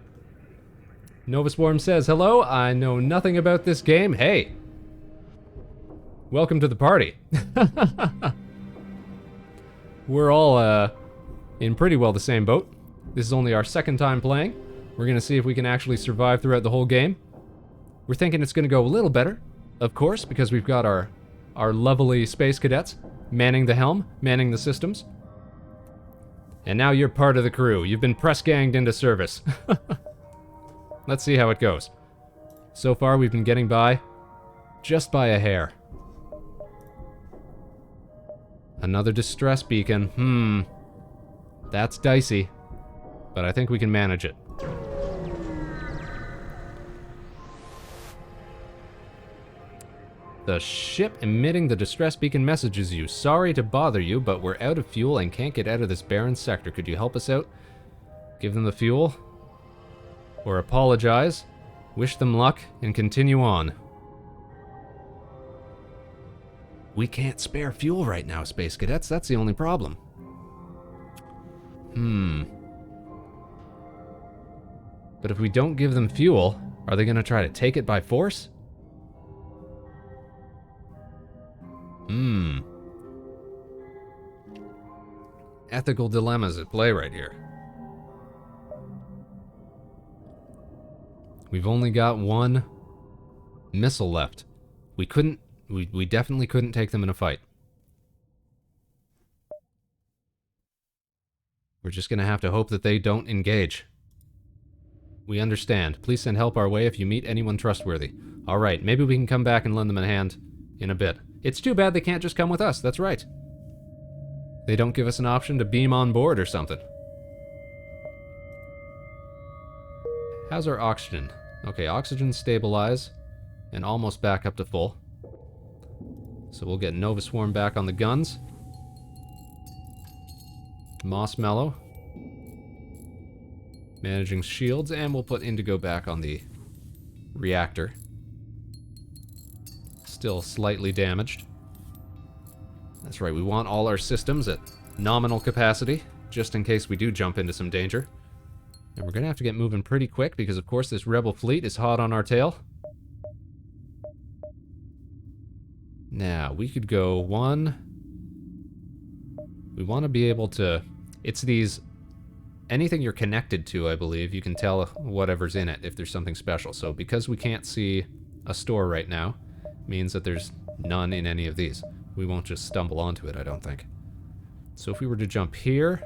Nova Swarm says, hello, I know nothing about this game. Hey! Welcome to the party. We're all, in pretty well the same boat. This is only our second time playing. We're gonna see if we can actually survive throughout the whole game. We're thinking it's gonna go a little better, of course, because we've got our lovely Space Cadets manning the helm, manning the systems. And now you're part of the crew. You've been press-ganged into service. Let's see how it goes. So far, we've been getting by just by a hair. Another distress beacon. That's dicey, but I think we can manage it. The ship emitting the distress beacon messages you. Sorry to bother you, but we're out of fuel and can't get out of this barren sector. Could you help us out? Give them the fuel? Or apologize? Wish them luck and continue on. We can't spare fuel right now, Space Cadets. That's the only problem. But if we don't give them fuel, are they going to try to take it by force? Ethical dilemmas at play right here. We've only got 1 missile left. We definitely couldn't take them in a fight. We're just gonna have to hope that they don't engage. We understand. Please send help our way if you meet anyone trustworthy. Alright, maybe we can come back and lend them a hand in a bit. It's too bad they can't just come with us, that's right. They don't give us an option to beam on board or something. How's our oxygen? Okay, oxygen stabilize and almost back up to full. So we'll get Nova Swarm back on the guns. Mossmellow managing shields, and we'll put Indigo back on the reactor. Still slightly damaged. That's right, we want all our systems at nominal capacity, just in case we do jump into some danger. And we're gonna have to get moving pretty quick, because of course this rebel fleet is hot on our tail. Now, we could go 1... We want to be able to... It's these... Anything you're connected to, I believe, you can tell whatever's in it, if there's something special. So because we can't see a store right now, means that there's none in any of these. We won't just stumble onto it, I don't think. So if we were to jump here,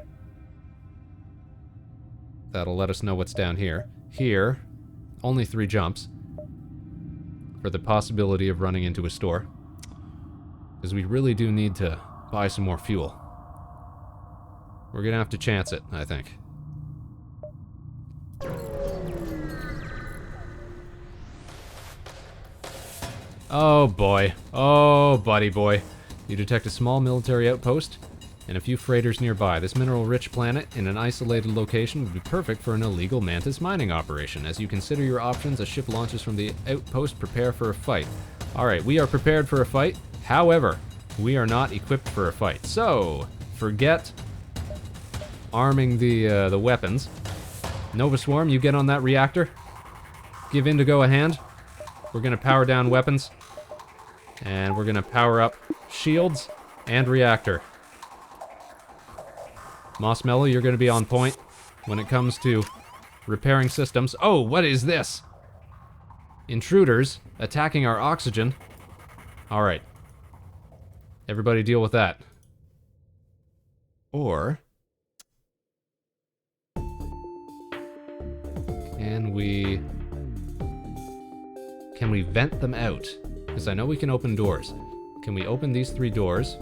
that'll let us know what's down here. Here, only 3 jumps for the possibility of running into a store. Because we really do need to buy some more fuel. We're gonna have to chance it, I think. Oh boy. Oh, buddy boy. You detect a small military outpost and a few freighters nearby. This mineral-rich planet in an isolated location would be perfect for an illegal mantis mining operation. As you consider your options, a ship launches from the outpost. Prepare for a fight. Alright, we are prepared for a fight. However, we are not equipped for a fight. So, forget arming the weapons. Nova Swarm, you get on that reactor. Give Indigo a hand. We're gonna power down weapons. And we're gonna power up shields and reactor. Marshmallow, you're gonna be on point when it comes to repairing systems. Oh, what is this? Intruders attacking our oxygen. Alright. Everybody deal with that. Or... Can we vent them out? Because I know we can open doors. Can we open these 3 doors,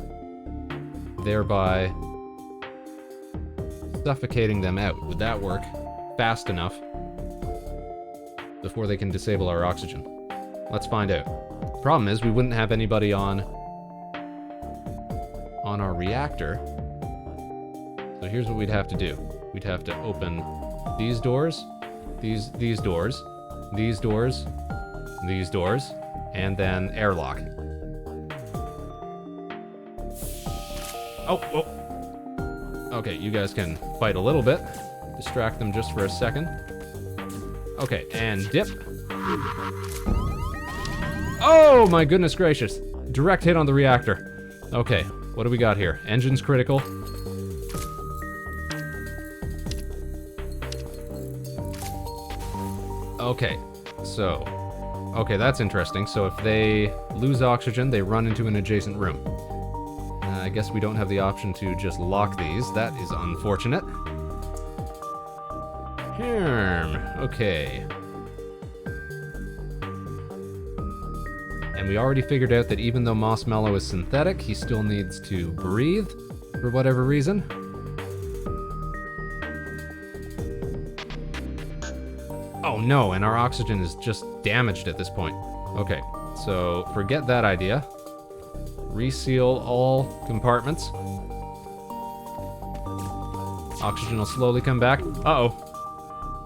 thereby suffocating them out? Would that work fast enough before they can disable our oxygen? Let's find out. Problem is, we wouldn't have anybody on our reactor. So here's what we'd have to do. We'd have to open these doors, these doors, these doors, these doors, and then airlock. Oh. Okay, you guys can fight a little bit. Distract them just for a second. Okay, and dip. Oh my goodness gracious. Direct hit on the reactor. Okay, what do we got here? Engine's critical. Okay, so... Okay, that's interesting. So if they lose oxygen, they run into an adjacent room. I guess we don't have the option to just lock these. That is unfortunate. Okay. And we already figured out that even though Marshmallow is synthetic, he still needs to breathe for whatever reason. Oh no, and our oxygen is just damaged at this point. Okay, so forget that idea. Reseal all compartments. Oxygen will slowly come back. Uh-oh.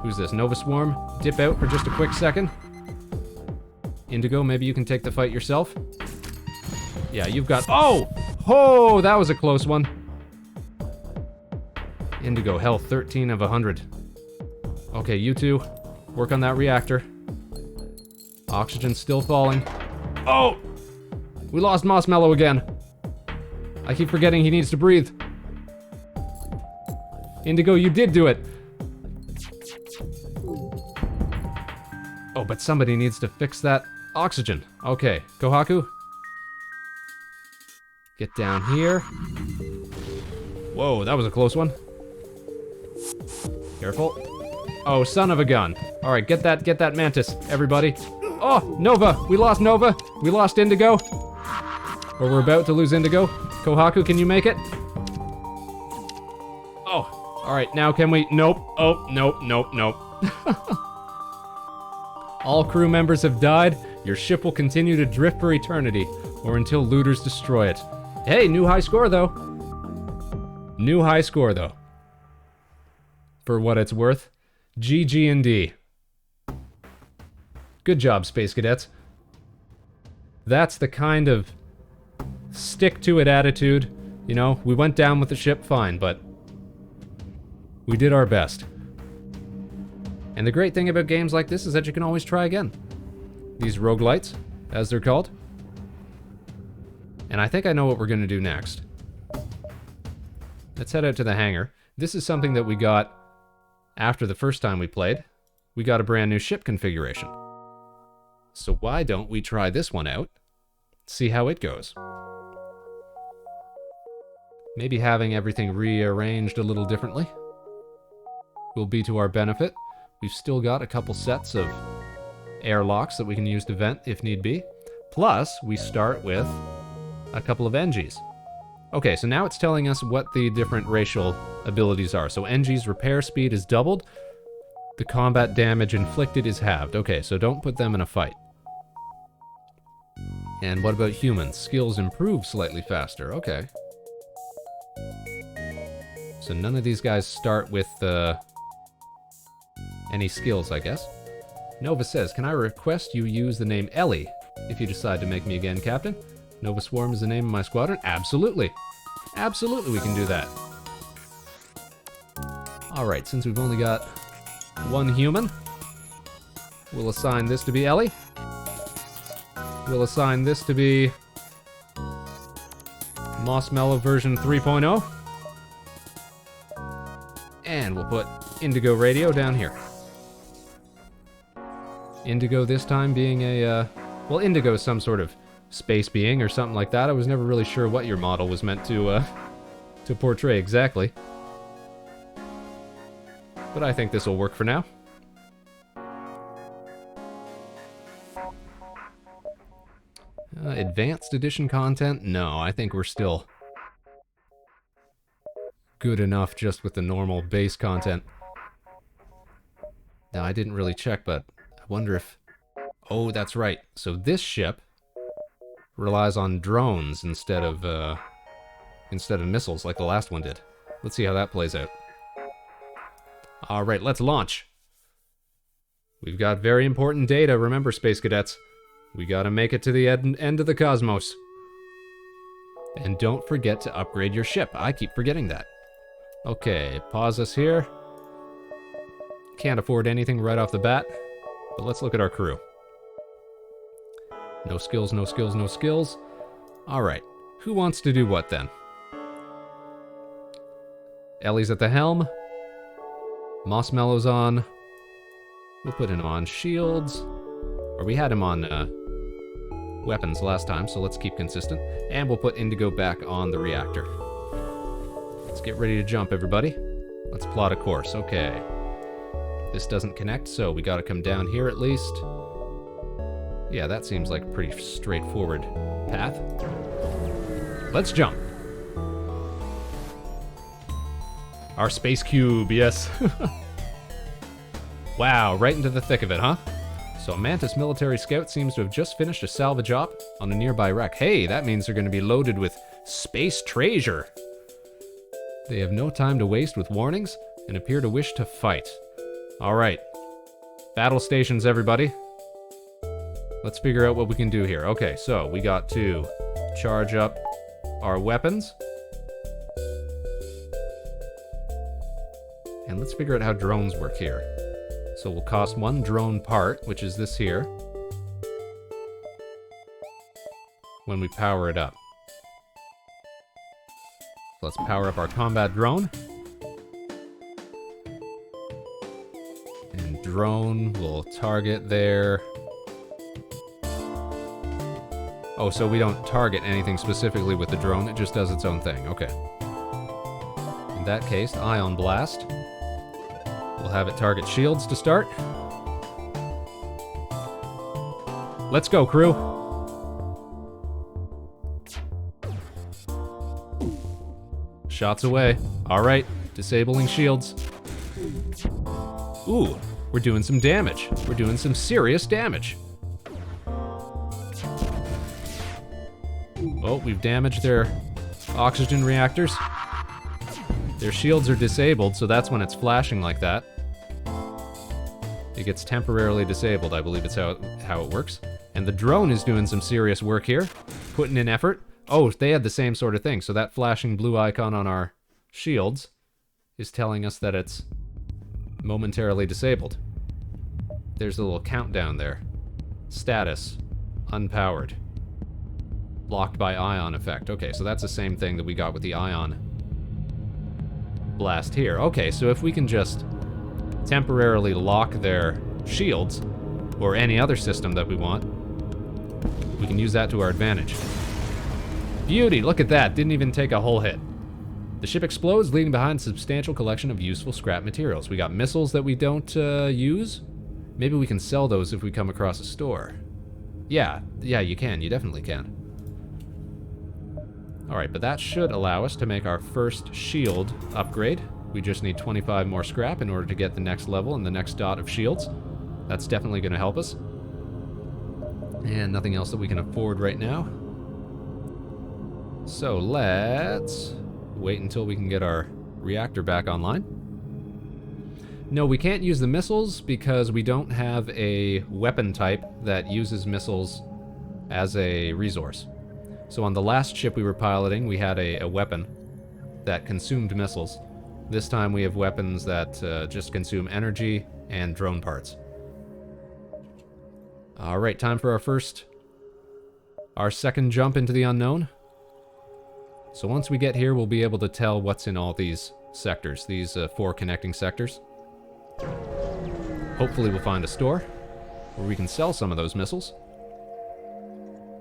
Who's this? Nova Swarm? Dip out for just a quick second. Indigo, maybe you can take the fight yourself. Yeah, you've got... Oh! Oh, that was a close one. Indigo, health 13 of 100. Okay, you two, work on that reactor. Oxygen's still falling. Oh! We lost Marshmallow again. I keep forgetting he needs to breathe. Indigo, you did do it. Oh, but somebody needs to fix that oxygen. Okay, Kohaku. Get down here. Whoa, that was a close one. Careful. Oh, son of a gun. All right, get that mantis, everybody. Oh, Nova, we lost Nova. We lost Indigo. Or we're about to lose Indigo. Kohaku, can you make it? Oh, all right, now can we? Nope. Oh, nope. All crew members have died. Your ship will continue to drift for eternity, or until looters destroy it. Hey, new high score though. New high score though. For what it's worth. GG&D. Good job, Space Cadets. That's the kind of stick-to-it attitude. You know, we went down with the ship fine, but we did our best. And the great thing about games like this is that you can always try again. These roguelites, as they're called. And I think I know what we're going to do next. Let's head out to the hangar. This is something that we got after the first time we played. We got a brand new ship configuration. So why don't we try this one out? See how it goes. Maybe having everything rearranged a little differently will be to our benefit. We've still got a couple sets of airlocks that we can use to vent if need be. Plus, we start with a couple of NGs. Okay, so now it's telling us what the different racial abilities are. So NG's repair speed is doubled. The combat damage inflicted is halved. Okay, so don't put them in a fight. And what about humans? Skills improve slightly faster. Okay. So none of these guys start with any skills, I guess. Nova says, can I request you use the name Ellie if you decide to make me again, Captain? Nova Swarm is the name of my squadron? Absolutely. Absolutely we can do that. Alright, since we've only got one human, we'll assign this to be Ellie. We'll assign this to be Mossmellow version 3.0. And we'll put Indigo Radio down here. Indigo this time being a, well, Indigo is some sort of space being or something like that. I was never really sure what your model was meant to portray exactly. But I think this will work for now. Advanced edition content? No, I think we're still good enough just with the normal base content. Now, I didn't really check, but I wonder if... Oh, that's right. So this ship relies on drones instead of missiles like the last one did. Let's see how that plays out. Alright, let's launch. We've got very important data, remember, Space Cadets. We gotta make it to the end of the cosmos. And don't forget to upgrade your ship. I keep forgetting that. Okay, pause us here. Can't afford anything right off the bat, but let's look at our crew. No skills, no skills, no skills. Alright, who wants to do what then? Ellie's at the helm. Mossmellow's on. We'll put him on shields. Or we had him on weapons last time, so let's keep consistent. And we'll put Indigo back on the reactor. Let's get ready to jump, everybody. Let's plot a course. Okay. This doesn't connect, so we gotta come down here at least. Yeah, that seems like a pretty straightforward path. Let's jump. Our space cube, yes. Wow, right into the thick of it, huh? So a Mantis military scout seems to have just finished a salvage op on a nearby wreck. Hey, that means they're going to be loaded with space treasure. They have no time to waste with warnings and appear to wish to fight. Alright. Battle stations, everybody. Let's figure out what we can do here. Okay, so we got to charge up our weapons. And let's figure out how drones work here. So we'll cost one drone part, which is this here, when we power it up. So let's power up our combat drone. And drone will target there. Oh, so we don't target anything specifically with the drone, it just does its own thing. Okay. In that case, Ion Blast. We'll have it target shields to start. Let's go, crew. Shots away. Alright, disabling shields. Ooh, we're doing some damage. We're doing some serious damage. Oh, we've damaged their oxygen reactors. Their shields are disabled, so that's when it's flashing like that. It gets temporarily disabled, I believe it's how it works. And the drone is doing some serious work here, putting in effort. Oh, they had the same sort of thing, so that flashing blue icon on our shields is telling us that it's momentarily disabled. There's a little countdown there. Status, unpowered. Blocked by ion effect. Okay, so that's the same thing that we got with the ion blast here. Okay, so if we can just temporarily lock their shields, or any other system that we want, we can use that to our advantage. Beauty, look at that, didn't even take a whole hit. The ship explodes, leaving behind a substantial collection of useful scrap materials. We got missiles that we don't use. Maybe we can sell those if we come across a store. Yeah, you can, you definitely can. Alright, but that should allow us to make our first shield upgrade. We just need 25 more scrap in order to get the next level and the next dot of shields. That's definitely going to help us. And nothing else that we can afford right now. So let's wait until we can get our reactor back online. No, we can't use the missiles because we don't have a weapon type that uses missiles as a resource. So on the last ship we were piloting, we had a weapon that consumed missiles. This time we have weapons that just consume energy and drone parts. Alright, time for our second jump into the unknown. So once we get here, we'll be able to tell what's in all these sectors, these 4 connecting sectors. Hopefully we'll find a store where we can sell some of those missiles.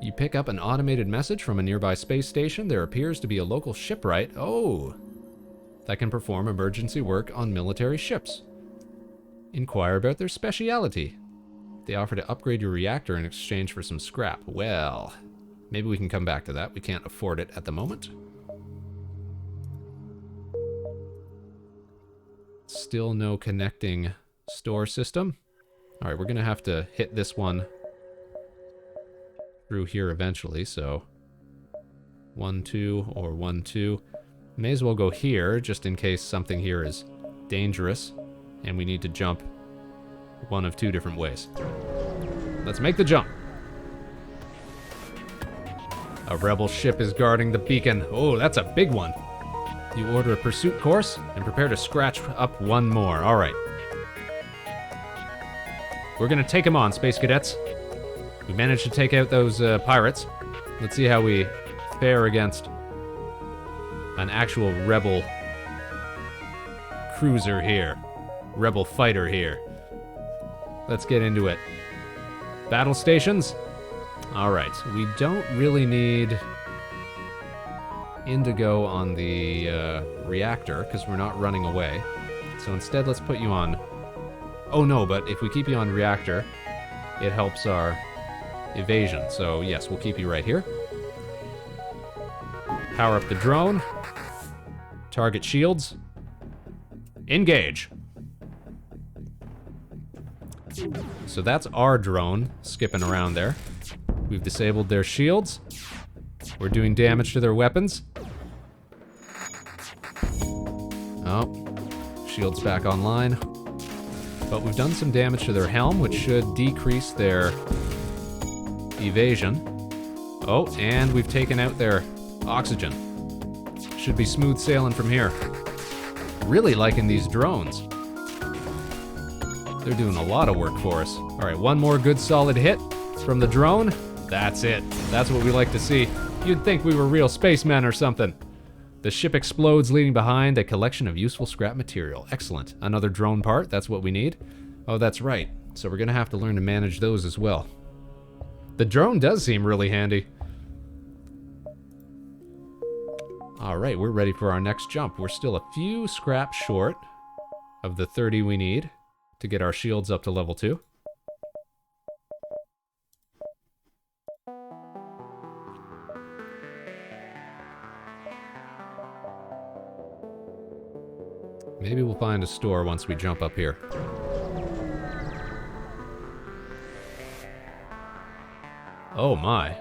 You pick up an automated message from a nearby space station. There appears to be a local shipwright, that can perform emergency work on military ships. Inquire about their speciality. They offer to upgrade your reactor in exchange for some scrap. Well, maybe we can come back to that. We can't afford it at the moment. Still no connecting store system. Alright, we're gonna have to hit this one through here eventually, so 1, 2, or 1, 2. May as well go here, just in case something here is dangerous, and we need to jump one of 2 different ways. Let's make the jump. A rebel ship is guarding the beacon. Oh, that's a big one. You order a pursuit course, and prepare to scratch up 1 more. Alright. We're gonna take him on, Space Cadets. We managed to take out those pirates. Let's see how we fare against an actual rebel cruiser here. Rebel fighter here. Let's get into it. Battle stations? Alright, we don't really need indigo on the reactor, because we're not running away. So instead, let's put you on... Oh no, but if we keep you on reactor, it helps our evasion. So yes, we'll keep you right here. Power up the drone. Target shields. Engage. So that's our drone skipping around there. We've disabled their shields. We're doing damage to their weapons. Oh, shields back online. But we've done some damage to their helm, which should decrease their evasion. Oh, and we've taken out their oxygen. Should be smooth sailing from here. Really liking these drones. They're doing a lot of work for us. Alright, 1 more good solid hit from the drone. That's it. That's what we like to see. You'd think we were real spacemen or something. The ship explodes, leaving behind a collection of useful scrap material. Excellent. Another drone part, that's what we need. Oh, that's right. So we're gonna have to learn to manage those as well. The drone does seem really handy. Alright, we're ready for our next jump. We're still a few scraps short of the 30 we need to get our shields up to level 2. Maybe we'll find a store once we jump up here. Oh my.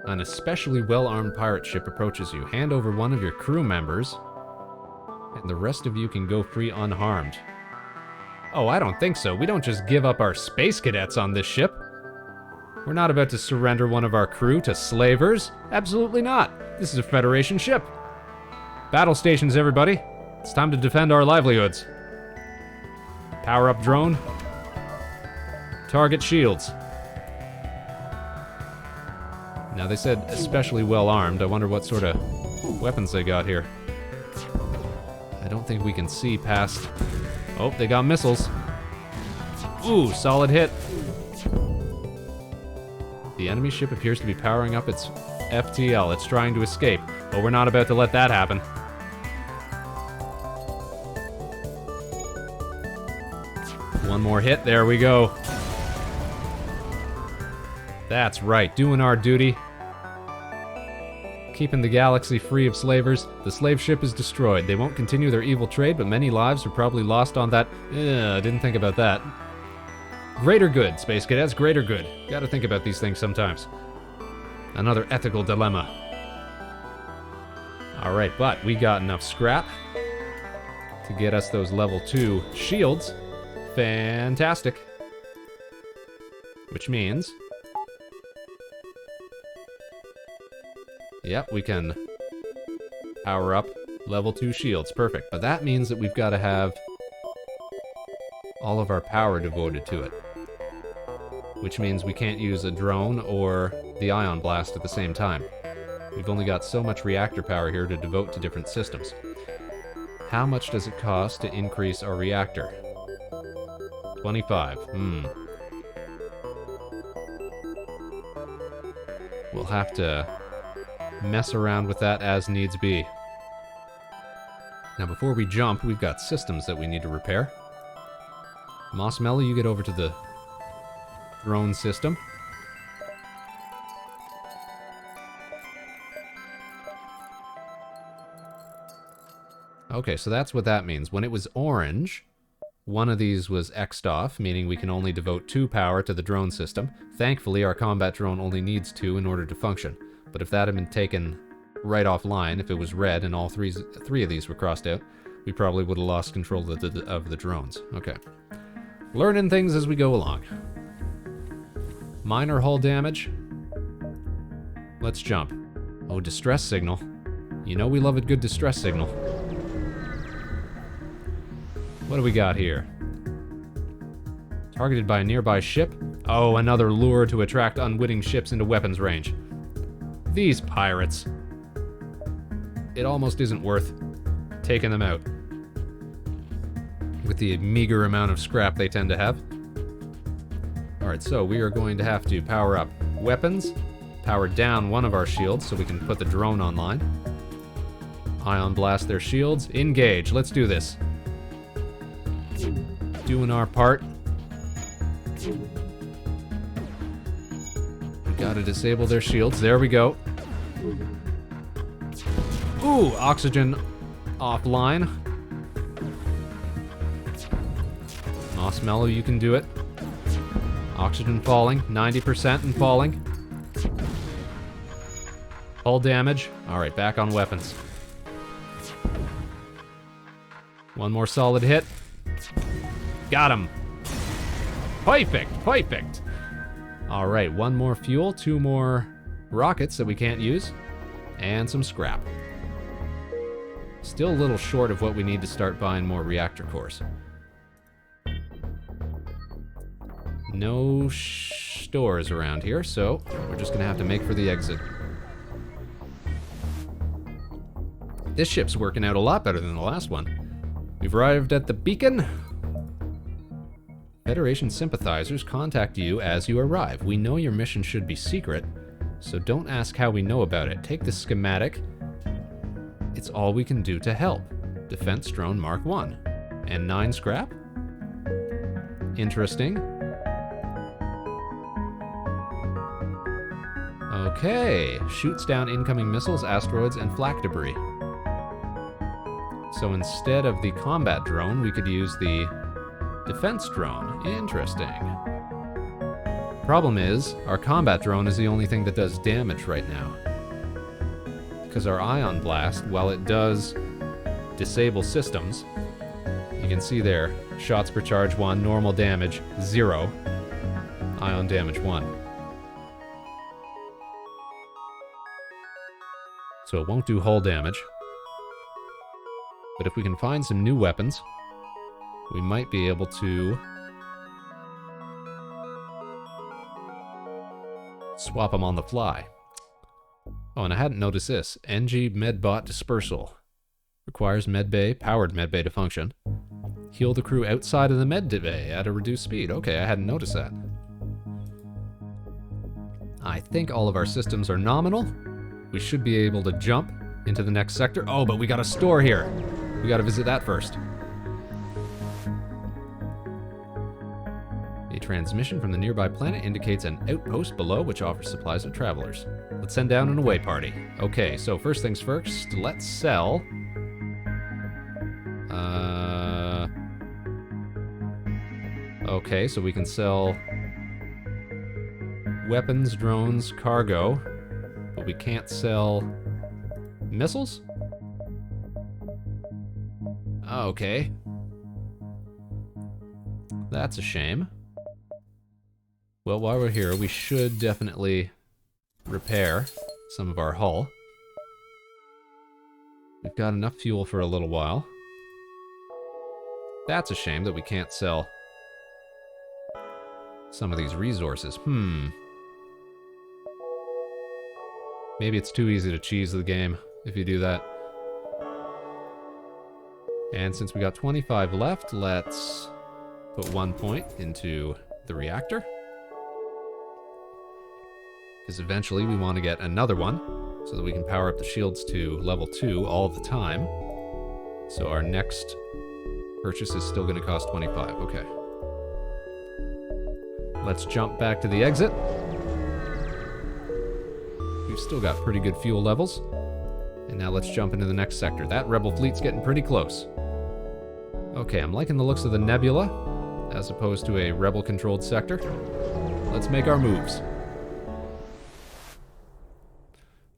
An especially well-armed pirate ship approaches you. Hand over one of your crew members, and the rest of you can go free unharmed. Oh, I don't think so. We don't just give up our space cadets on this ship. We're not about to surrender one of our crew to slavers. Absolutely not. This is a Federation ship. Battle stations, everybody. It's time to defend our livelihoods. Power up drone. Target shields. Now they said especially well armed. I wonder what sort of weapons they got here. I don't think we can see past... Oh, they got missiles. Ooh, solid hit. The enemy ship appears to be powering up its FTL. It's trying to escape, but we're not about to let that happen. One more hit, there we go. That's right, doing our duty. Keeping the galaxy free of slavers. The slave ship is destroyed. They won't continue their evil trade, but many lives are probably lost on that. I didn't think about that. Greater good, Space Cadets, greater good. Gotta think about these things sometimes. Another ethical dilemma. Alright, but we got enough scrap to get us those level 2 shields. Fantastic. Which means Yep, we can power up level 2 shields. Perfect. But that means that we've got to have all of our power devoted to it. Which means we can't use a drone or the ion blast at the same time. We've only got so much reactor power here to devote to different systems. How much does it cost to increase our reactor? 25. We'll have to mess around with that as needs be. Now before we jump, we've got systems that we need to repair. Mossmelly, you get over to the drone system. Okay, so that's what that means. When it was orange, one of these was X'd off, meaning we can only devote 2 power to the drone system. Thankfully, our combat drone only needs 2 in order to function. But if that had been taken right offline, if it was red and all three of these were crossed out, we probably would have lost control of the drones. Okay. Learning things as we go along. Minor hull damage. Let's jump. Oh, distress signal. You know we love a good distress signal. What do we got here? Targeted by a nearby ship? Oh, another lure to attract unwitting ships into weapons range. These pirates. It almost isn't worth taking them out. With the meager amount of scrap they tend to have. Alright, so we are going to have to power up weapons, power down one of our shields so we can put the drone online. Ion blast their shields. Engage. Let's do this. Doing our part. We gotta disable their shields. There we go. Ooh, oxygen offline. Mossmellow, you can do it. Oxygen falling. 90% and falling. Hull damage. Alright, back on weapons. One more solid hit. Got him. Perfect, perfect. All right, one more fuel, 2 more rockets that we can't use, and some scrap. Still a little short of what we need to start buying more reactor cores. No stores around here, so we're just gonna have to make for the exit. This ship's working out a lot better than the last one. We've arrived at the beacon. Federation sympathizers contact you as you arrive. We know your mission should be secret, so don't ask how we know about it. Take the schematic. It's all we can do to help. Defense drone Mark 1. And 9 scrap? Interesting. Okay. Shoots down incoming missiles, asteroids, and flak debris. So instead of the combat drone, we could use the defense drone. Interesting. Problem is, our combat drone is the only thing that does damage right now. Because our ion blast, while it does disable systems, you can see there, shots per charge 1, normal damage 0, ion damage 1. So it won't do hull damage. But if we can find some new weapons, we might be able to swap them on the fly. Oh, and I hadn't noticed this. NG Medbot Dispersal. Requires medbay, powered medbay to function. Heal the crew outside of the medbay at a reduced speed. Okay, I hadn't noticed that. I think all of our systems are nominal. We should be able to jump into the next sector. Oh, but we got a store here. We gotta visit that first. A transmission from the nearby planet indicates an outpost below which offers supplies to travelers. Let's send down an away party. Okay, so first things first, let's sell. Okay, so we can sell weapons, drones, cargo, but we can't sell missiles? Okay. That's a shame. Well, while we're here, we should definitely repair some of our hull. We've got enough fuel for a little while. That's a shame that we can't sell some of these resources. Maybe it's too easy to cheese the game if you do that. And since we got 25 left, let's put 1 point into the reactor. Because eventually we want to get another one so that we can power up the shields to level 2 all the time. So our next purchase is still going to cost 25. Okay. Let's jump back to the exit. We've still got pretty good fuel levels. And now let's jump into the next sector. That rebel fleet's getting pretty close. Okay, I'm liking the looks of the nebula as opposed to a rebel-controlled sector. Let's make our moves.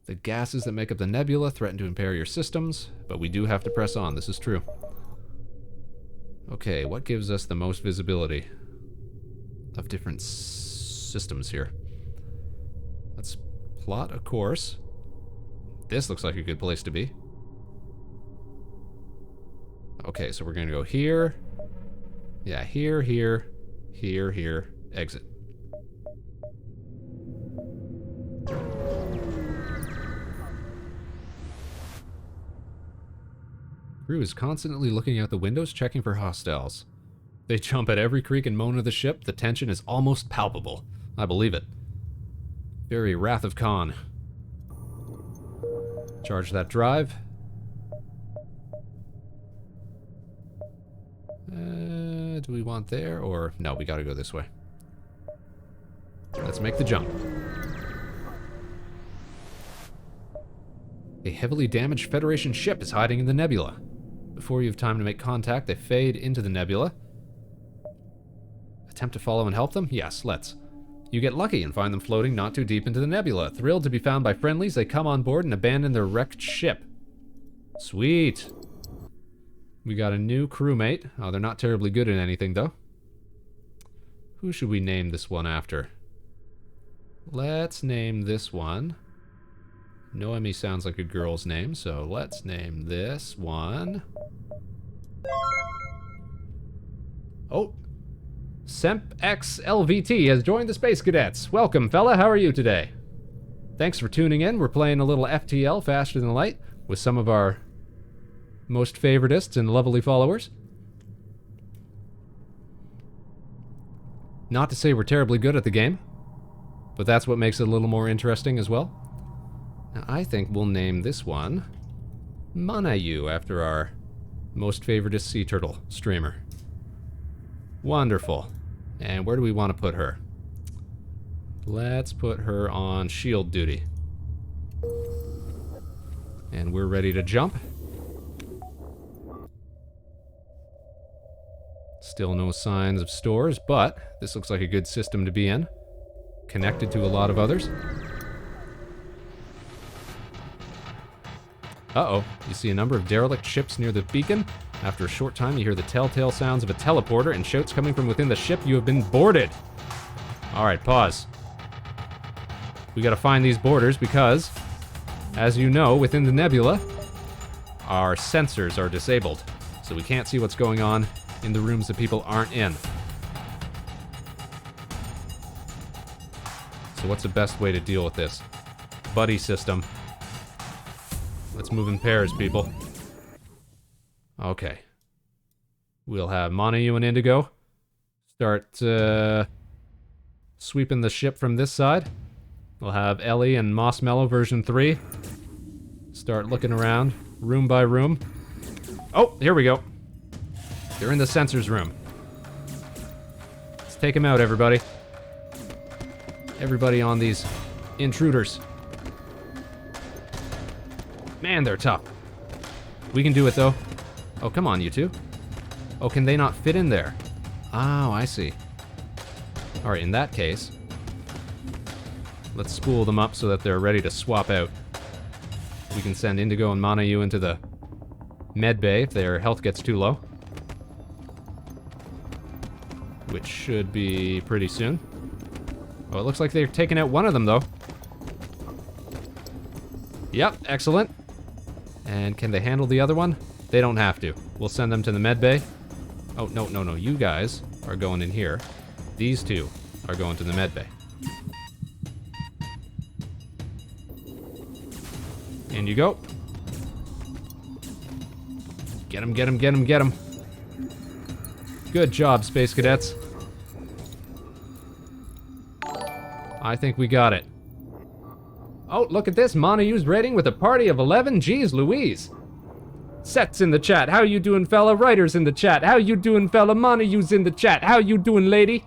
The gases that make up the nebula threaten to impair your systems, but we do have to press on. This is true. Okay, what gives us the most visibility of different systems here? Let's plot a course. This looks like a good place to be. Okay, so we're going to go here. Yeah, here, here, here, here, exit. Crew is constantly looking out the windows, checking for hostiles. They jump at every creak and moan of the ship. The tension is almost palpable. I believe it. Very Wrath of Khan. Charge that drive. Do we want there, or... No, we gotta go this way. Let's make the jump. A heavily damaged Federation ship is hiding in the nebula. Before you have time to make contact, they fade into the nebula. Attempt to follow and help them? Yes, let's. You get lucky and find them floating not too deep into the nebula. Thrilled to be found by friendlies, they come on board and abandon their wrecked ship. Sweet. We got a new crewmate. Oh, they're not terribly good at anything, though. Who should we name this one after? Let's name this one... Noemi sounds like a girl's name, so let's name this one... Oh! Semp X LVT has joined the Space Cadets. Welcome, fella. How are you today? Thanks for tuning in. We're playing a little FTL, Faster Than Light, with some of our most favoritists and lovely followers. Not to say we're terribly good at the game, but that's what makes it a little more interesting as well. Now, I think we'll name this one Manayu, after our most favoritist sea turtle streamer. Wonderful. And where do we want to put her? Let's put her on shield duty. And we're ready to jump. Still no signs of stores, but this looks like a good system to be in. Connected to a lot of others. Uh-oh, you see a number of derelict ships near the beacon. After a short time, you hear the telltale sounds of a teleporter and shouts coming from within the ship. You have been boarded. Alright, pause. We gotta find these boarders because, as you know, within the nebula, our sensors are disabled. So we can't see what's going on in the rooms that people aren't in. So what's the best way to deal with this? Buddy system. Let's move in pairs, people. Okay. We'll have Manayu and Indigo start sweeping the ship from this side. We'll have Ellie and Mossmellow version 3 start looking around room by room. Oh, here we go. They're in the sensors room. Let's take them out, everybody. Everybody on these intruders. Man, they're tough. We can do it, though. Oh, come on, you two. Oh, can they not fit in there? Oh, I see. Alright, in that case, let's spool them up so that they're ready to swap out. We can send Indigo and Manayu into the med bay if their health gets too low. Which should be pretty soon. Oh, it looks like they're taking out one of them, though. Yep, excellent. And can they handle the other one? They don't have to. We'll send them to the med bay. Oh, no, no, no. You guys are going in here. These two are going to the med bay. In you go. Get him, get him, get him, get him. Good job, Space Cadets. I think we got it. Oh, look at this. Monayu's raiding with a party of 11. Geez Louise. Sets in the chat. How you doing, fella? Writers in the chat. How you doing, fella? Monayu's in the chat. How you doing, lady?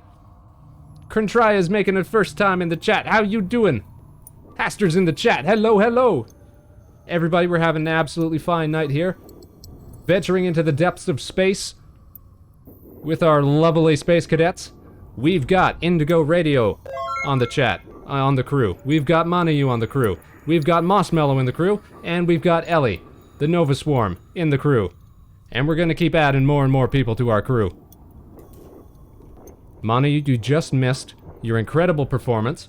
Krentria's making it first time in the chat. How you doing? Haster's in the chat. Hello, hello. Everybody, we're having an absolutely fine night here. Venturing into the depths of space with our lovely Space Cadets. We've got Indigo Radio on the chat, on the crew. We've got Monayu on the crew. We've got Mossmellow in the crew. And we've got Ellie, the Nova Swarm, in the crew. And we're gonna keep adding more and more people to our crew. Monayu, you just missed your incredible performance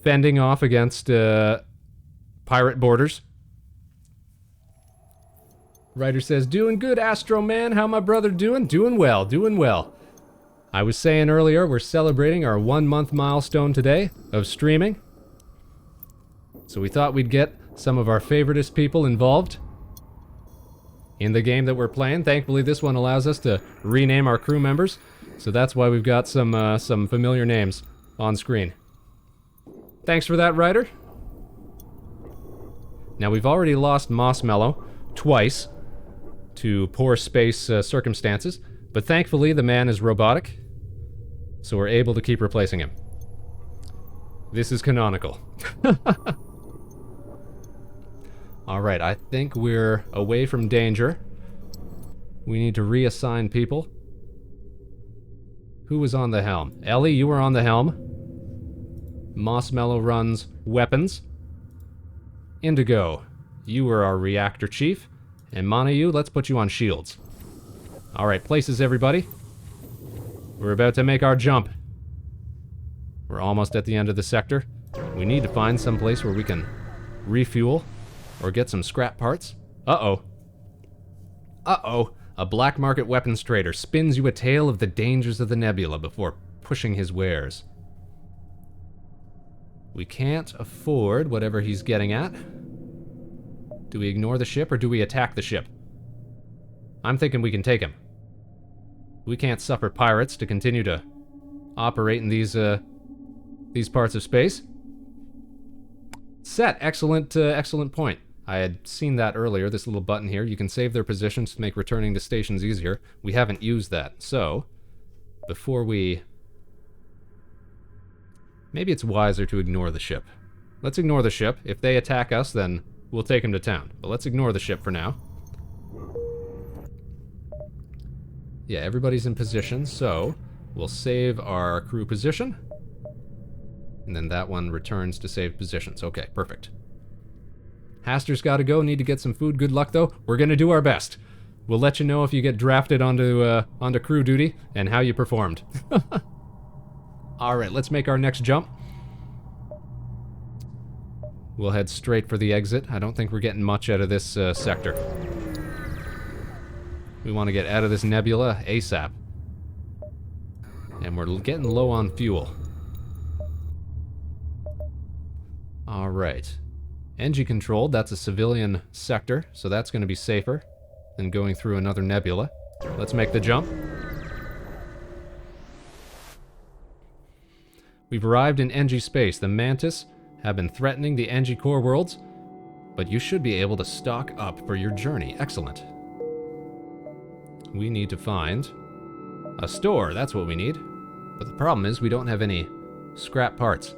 fending off against pirate boarders. Writer says, doing good, Astro Man. How my brother doing? Doing well, doing well. I was saying earlier, we're celebrating our 1-month milestone today of streaming. So we thought we'd get some of our favoritist people involved in the game that we're playing. Thankfully, this one allows us to rename our crew members. So that's why we've got some familiar names on screen. Thanks for that, Writer. Now, we've already lost Mossmellow twice to poor space circumstances, but thankfully the man is robotic, so we're able to keep replacing him. This is canonical. Alright, I think we're away from danger. We need to reassign people. Who was on the helm? Ellie, you were on the helm. Mossmellow runs weapons. Indigo, you were our reactor chief. And Monayu, let's put you on shields. Alright, places everybody. We're about to make our jump. We're almost at the end of the sector. We need to find some place where we can refuel or get some scrap parts. Uh-oh. Uh-oh. A black market weapons trader spins you a tale of the dangers of the nebula before pushing his wares. We can't afford whatever he's getting at. Do we ignore the ship or do we attack the ship? I'm thinking we can take him. We can't suffer pirates to continue to operate in these parts of space. Set, excellent point. I had seen that earlier, this little button here. You can save their positions to make returning to stations easier. We haven't used that, so before we... Maybe it's wiser to ignore the ship. Let's ignore the ship. If they attack us, then we'll take them to town. But let's ignore the ship for now. Yeah, everybody's in position, so we'll save our crew position. And then that one returns to saved positions. Okay, perfect. Haster's gotta go, need to get some food. Good luck, though. We're gonna do our best. We'll let you know if you get drafted onto crew duty and how you performed. Alright, let's make our next jump. We'll head straight for the exit. I don't think we're getting much out of this sector. We want to get out of this nebula ASAP. And we're getting low on fuel. Alright. NG controlled, that's a civilian sector, so that's going to be safer than going through another nebula. Let's make the jump. We've arrived in NG space. The Mantis have been threatening the NG core worlds, but you should be able to stock up for your journey. Excellent. We need to find a store. That's what we need. But the problem is we don't have any scrap parts.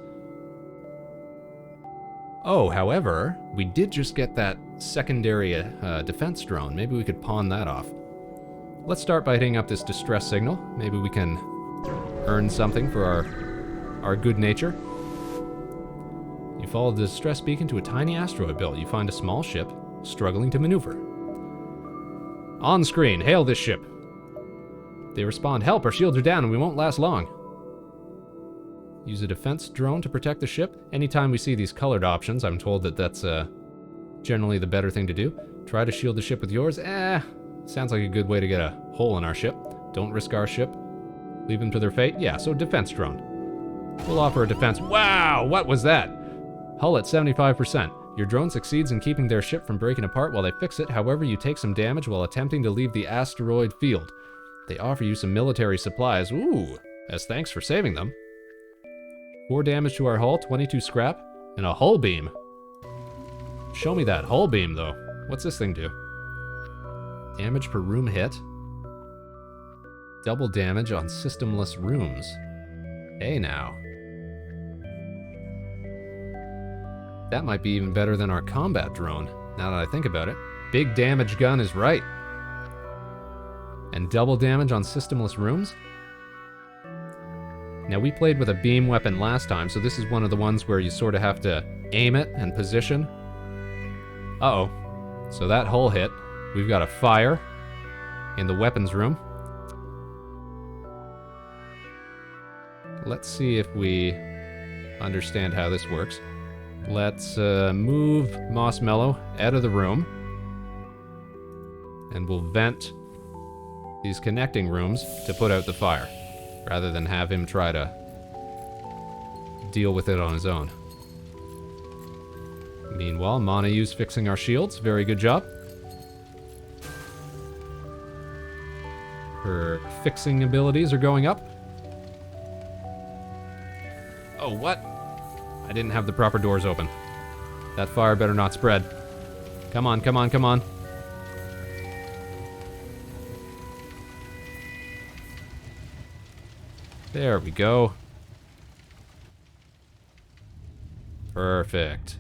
Oh, however, we did just get that secondary defense drone. Maybe we could pawn that off. Let's start by hitting up this distress signal. Maybe we can earn something for our good nature. You follow the distress beacon to a tiny asteroid belt. You find a small ship struggling to maneuver. On screen, hail this ship. They respond, help, our shields are down and we won't last long. Use a defense drone to protect the ship. Anytime we see these colored options, I'm told that that's generally the better thing to do. Try to shield the ship with yours. Sounds like a good way to get a hole in our ship. Don't risk our ship. Leave them to their fate. Yeah, so defense drone. We'll offer a defense. Wow, what was that? Hull at 75%. Your drone succeeds in keeping their ship from breaking apart while they fix it. However, you take some damage while attempting to leave the asteroid field. They offer you some military supplies. Ooh, as thanks for saving them. 4 damage to our hull, 22 scrap, and a hull beam. Show me that hull beam, though. What's this thing do? Damage per room hit. Double damage on systemless rooms. Hey now. That might be even better than our combat drone, now that I think about it. Big damage gun is right. And double damage on systemless rooms? Now, we played with a beam weapon last time, so this is one of the ones where you sort of have to aim it and position. Uh-oh. So that hull hit. We've got a fire in the weapons room. Let's see if we understand how this works. Let's move Mossmellow out of the room. And we'll vent these connecting rooms to put out the fire, rather than have him try to deal with it on his own. Meanwhile, Monayu's fixing our shields. Very good job. Her fixing abilities are going up. Oh, what? I didn't have the proper doors open. That fire better not spread. Come on, come on, come on. There we go. Perfect.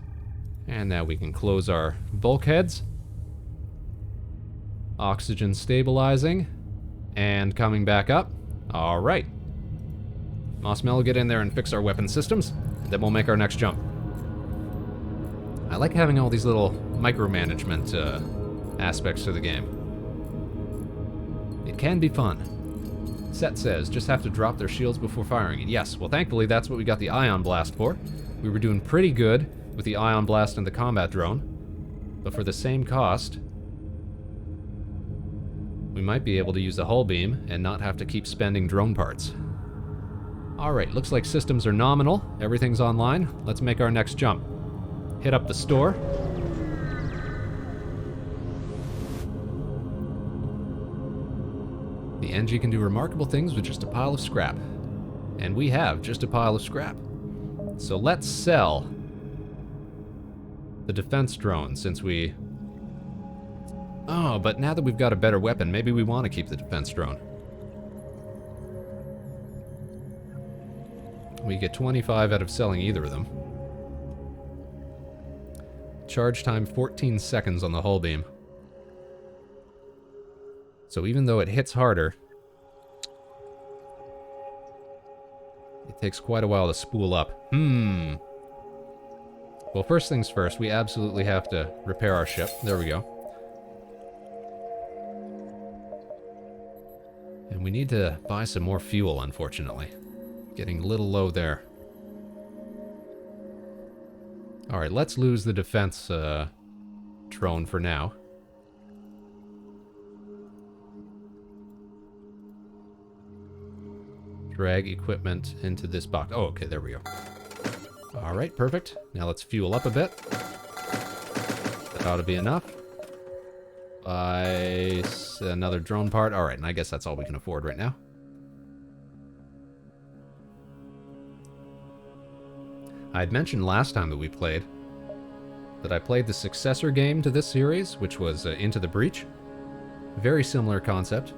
And now we can close our bulkheads. Oxygen stabilizing. And coming back up. Alright. Mossmellow, get in there and fix our weapon systems. Then we'll make our next jump. I like having all these little micromanagement aspects to the game. It can be fun. Set says, just have to drop their shields before firing. And yes, well thankfully that's what we got the Ion Blast for. We were doing pretty good with the Ion Blast and the combat drone. But for the same cost, we might be able to use the hull beam and not have to keep spending drone parts. Alright, looks like systems are nominal. Everything's online. Let's make our next jump. Hit up the store. The NG can do remarkable things with just a pile of scrap. And we have just a pile of scrap. So let's sell the defense drone since we... Oh, but now that we've got a better weapon, maybe we want to keep the defense drone. We get 25 out of selling either of them. Charge time 14 seconds on the hull beam. So even though it hits harder, it takes quite a while to spool up. Well, first things first, we absolutely have to repair our ship. There we go. And we need to buy some more fuel, unfortunately. Getting a little low there. Alright, let's lose the defense drone for now. Drag equipment into this box. Oh, okay, there we go. Alright, perfect. Now let's fuel up a bit. That ought to be enough. Buy another drone part. Alright, and I guess that's all we can afford right now. I had mentioned last time that we played that I played the successor game to this series, which was Into the Breach. Very similar concept,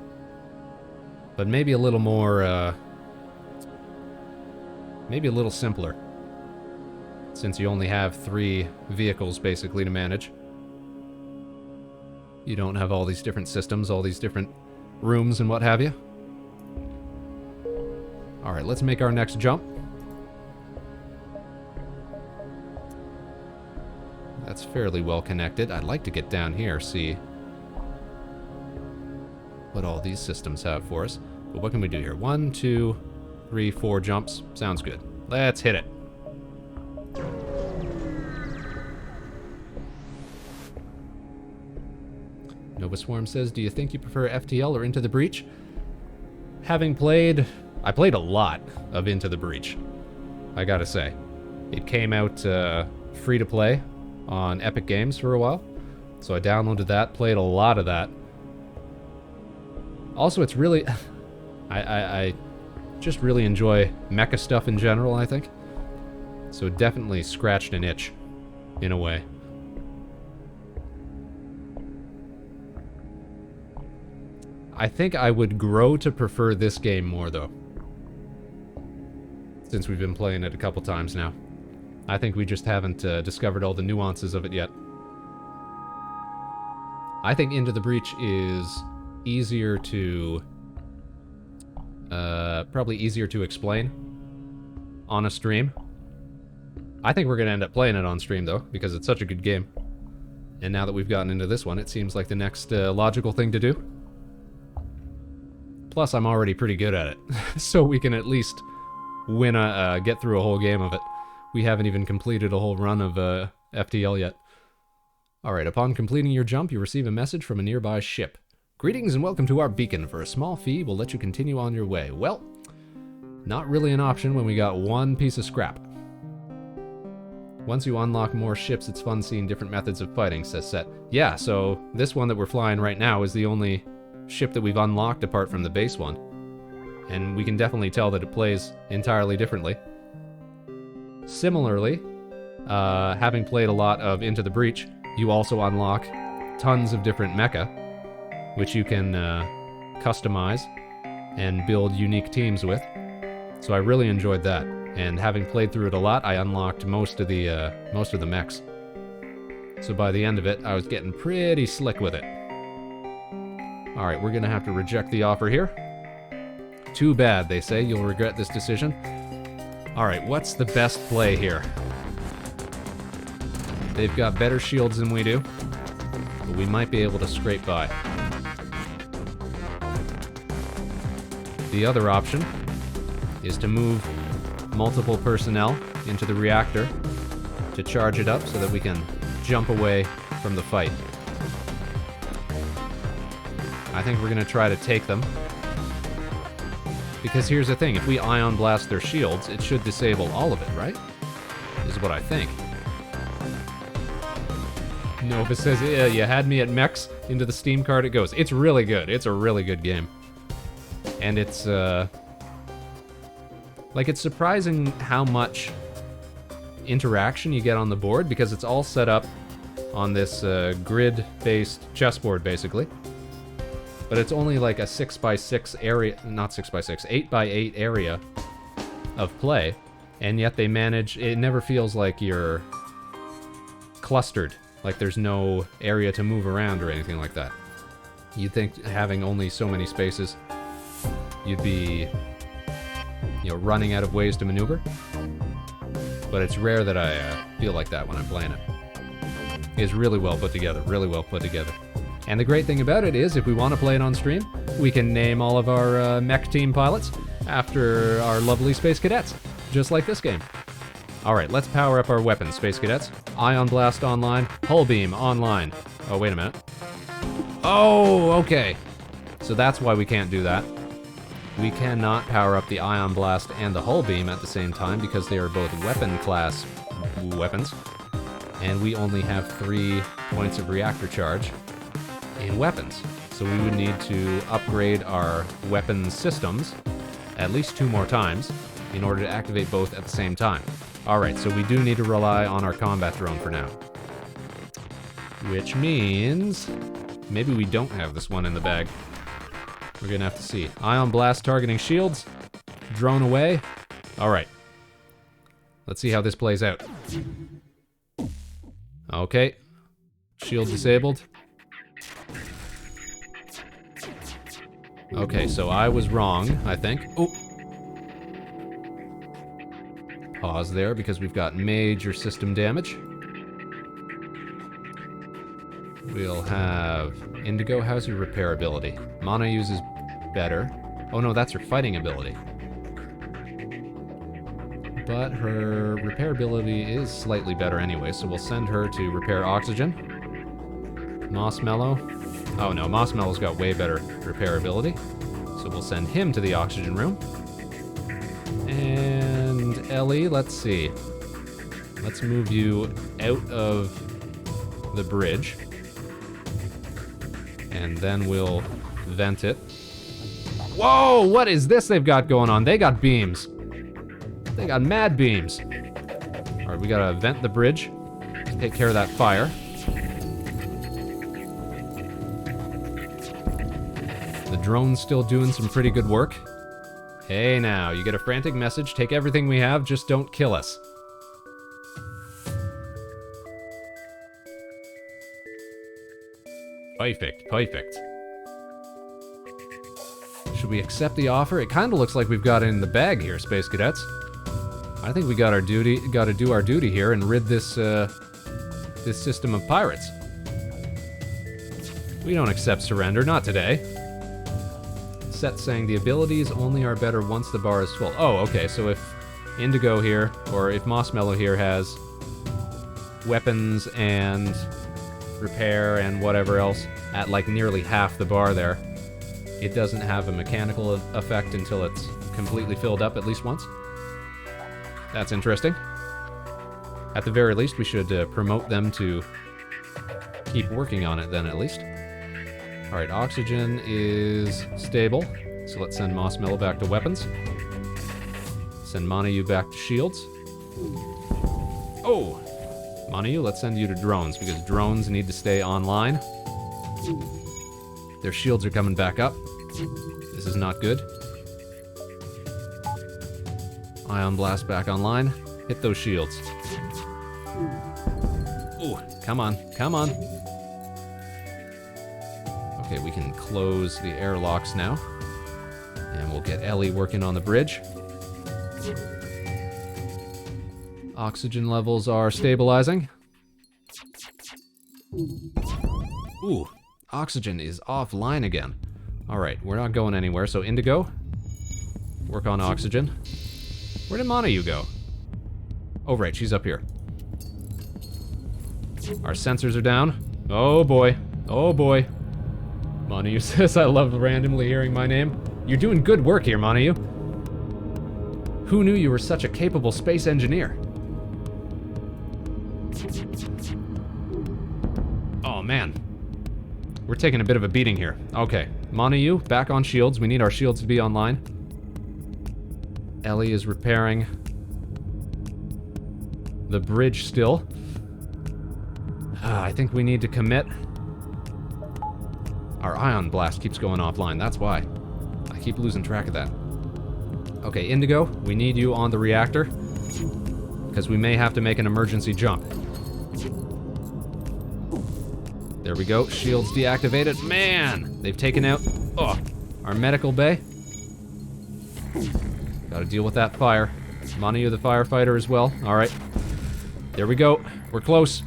but maybe a little more, maybe a little simpler, since you only have 3 vehicles basically to manage. You don't have all these different systems, all these different rooms and what have you. Alright, let's make our next jump. That's fairly well connected. I'd like to get down here, see what all these systems have for us. But what can we do here? 1, 2, 3, 4 jumps. Sounds good. Let's hit it. Nova Swarm says, do you think you prefer FTL or Into the Breach? Having played... I played a lot of Into the Breach, I gotta say. It came out free to play on Epic Games for a while, so I downloaded that, played a lot of that. Also, it's really... I just really enjoy mecha stuff in general, I think. So it definitely scratched an itch, in a way. I think I would grow to prefer this game more, though. Since we've been playing it a couple times now. I think we just haven't discovered all the nuances of it yet. I think Into the Breach is easier to... probably easier to explain on a stream. I think we're going to end up playing it on stream, though, because it's such a good game. And now that we've gotten into this one, it seems like the next logical thing to do. Plus, I'm already pretty good at it, so we can at least win get through a whole game of it. We haven't even completed a whole run of FTL yet. Alright, upon completing your jump, you receive a message from a nearby ship. Greetings and welcome to our beacon. For a small fee, we'll let you continue on your way. Well, not really an option when we got one piece of scrap. Once you unlock more ships, it's fun seeing different methods of fighting, says Set. Yeah, so this one that we're flying right now is the only ship that we've unlocked apart from the base one. And we can definitely tell that it plays entirely differently. Similarly, having played a lot of Into the Breach, you also unlock tons of different mecha, which you can customize and build unique teams with. So I really enjoyed that. And having played through it a lot, I unlocked most of the mechs. So by the end of it, I was getting pretty slick with it. Alright, we're gonna have to reject the offer here. Too bad, they say. You'll regret this decision. Alright, what's the best play here? They've got better shields than we do, but we might be able to scrape by. The other option is to move multiple personnel into the reactor to charge it up so that we can jump away from the fight. I think we're going to try to take them. Because here's the thing, if we ion blast their shields, it should disable all of it, right? Is what I think. Nova says, yeah, you had me at mechs, into the Steam card it goes. It's really good. It's a really good game. And it's, like, it's surprising how much interaction you get on the board, because it's all set up on this grid-based chessboard, basically. But it's only like a 6x6 area, not 6x6, 8x8 area of play, and yet they manage, it never feels like you're clustered, like there's no area to move around or anything like that. You'd think having only so many spaces, you'd be, you know, running out of ways to maneuver. But it's rare that I feel like that when I'm playing it. It's really well put together, really well put together. And the great thing about it is, if we want to play it on stream, we can name all of our mech team pilots after our lovely Space Cadets, just like this game. Alright, let's power up our weapons, Space Cadets. Ion Blast online, Hull Beam online. Oh, wait a minute. Oh, okay. So that's why we can't do that. We cannot power up the Ion Blast and the Hull Beam at the same time because they are both weapon class weapons. And we only have 3 points of reactor charge in weapons. So we would need to upgrade our weapon systems at least 2 more times in order to activate both at the same time. Alright, so we do need to rely on our combat drone for now. Which means maybe we don't have this one in the bag. We're gonna have to see. Ion Blast targeting shields. Drone away. Alright. Let's see how this plays out. Okay. Shield disabled. Okay, so I was wrong, I think. Oh! Pause there because we've got major system damage. We'll have Indigo. How's your repair ability? Mana uses better. Oh no, that's her fighting ability. But her repair ability is slightly better anyway, so we'll send her to repair oxygen. Moss Mellow. Oh no, Mossmellow's got way better repair ability. So we'll send him to the oxygen room. And Ellie, let's see. Let's move you out of the bridge. And then we'll vent it. Whoa, what is this they've got going on? They got beams. They got mad beams. All right, we gotta vent the bridge. Take care of that fire. The drone's still doing some pretty good work. Hey now, you get a frantic message. Take everything we have, just don't kill us. Perfect, perfect. Should we accept the offer? It kind of looks like we've got it in the bag here, Space Cadets. I think we got our duty, got to do our duty here and rid this this system of pirates. We don't accept surrender, not today. Set saying the abilities only are better once the bar is full. Oh, okay, so if Indigo here, or if Mossmellow here has weapons and repair and whatever else at like nearly half the bar there, it doesn't have a mechanical effect until it's completely filled up at least once. That's interesting. At the very least, we should promote them to keep working on it then at least. Alright, oxygen is stable, so let's send Mossmellow back to weapons. Send Monayu back to shields. Oh! Monayu, let's send you to drones, because drones need to stay online. Their shields are coming back up. This is not good. Ion Blast back online. Hit those shields. Ooh, come on, come on. Okay, we can close the airlocks now. And we'll get Ellie working on the bridge. Oxygen levels are stabilizing. Ooh, oxygen is offline again. Alright, we're not going anywhere, so Indigo, work on oxygen. Where did Monayu go? Oh right, she's up here. Our sensors are down. Oh boy, oh boy. Monayu says, I love randomly hearing my name. You're doing good work here, Monayu. Who knew you were such a capable space engineer? Oh man. We're taking a bit of a beating here. Okay, Monayu, back on shields. We need our shields to be online. Ellie is repairing the bridge still. I think we need to commit. Our ion blast keeps going offline, that's why. I keep losing track of that. Okay, Indigo, we need you on the reactor, because we may have to make an emergency jump. There we go, shields deactivated. Man, they've taken out, our medical bay. Gotta deal with that fire. Monayu the firefighter as well, alright. There we go, we're close.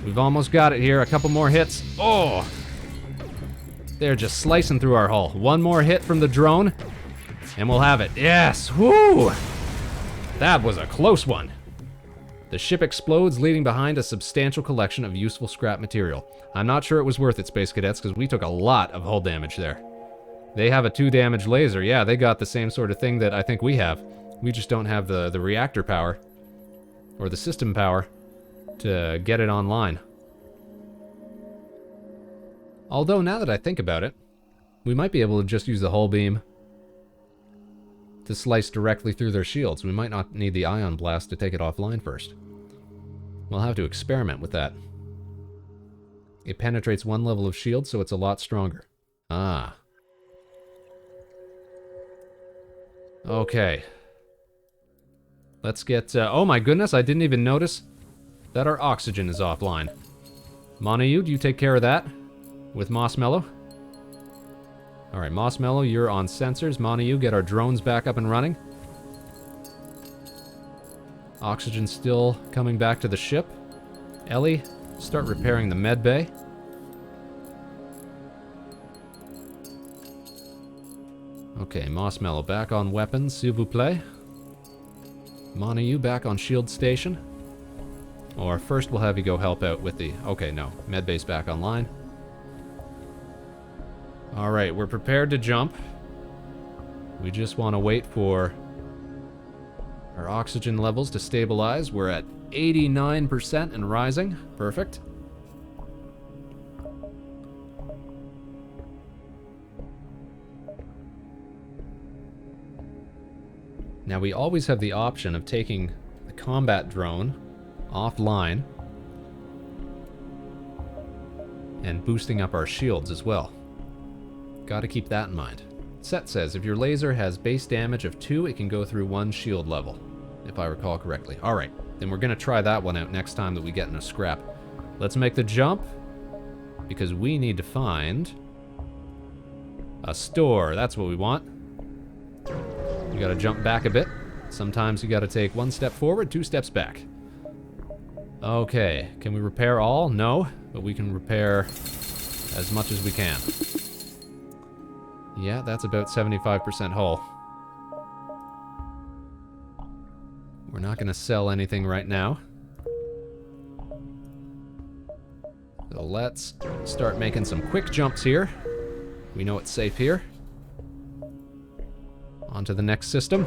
We've almost got it here, a couple more hits. Oh! They're just slicing through our hull. One more hit from the drone, and we'll have it. Yes, whoo! That was a close one. The ship explodes, leaving behind a substantial collection of useful scrap material. I'm not sure it was worth it, Space Cadets, because we took a lot of hull damage there. They have a 2 damage laser. Yeah, they got the same sort of thing that I think we have. We just don't have the reactor power, or the system power, to get it online. Although, now that I think about it, we might be able to just use the hull beam to slice directly through their shields. We might not need the ion blast to take it offline first. We'll have to experiment with that. It penetrates 1 level of shield, so it's a lot stronger. Ah. Okay. Let's get... oh my goodness, I didn't even notice that our oxygen is offline. Monayu, do you take care of that with Mossmellow? Alright, Mossmellow, you're on sensors. Monayu, get our drones back up and running. Oxygen still coming back to the ship. Ellie, start repairing the med bay. Okay, Mossmellow back on weapons, s'il vous plaît. Monayu back on shield station. Or first we'll have you go help out with the... Okay, no. Medbase back online. Alright, we're prepared to jump. We just want to wait for our oxygen levels to stabilize. We're at 89% and rising. Perfect. Now we always have the option of taking the combat drone offline and boosting up our shields as well. Gotta keep that in mind. Set says if your laser has base damage of 2, it can go through 1 shield level, if I recall correctly. Alright, then we're gonna try that one out next time that we get in a scrap. Let's make the jump, because we need to find a store. That's what we want. We gotta jump back a bit. Sometimes you gotta take 1 step forward, 2 steps back. Okay, can we repair all? No, but we can repair as much as we can. Yeah, that's about 75% hull. We're not gonna sell anything right now. So let's start making some quick jumps here. We know it's safe here. On to the next system.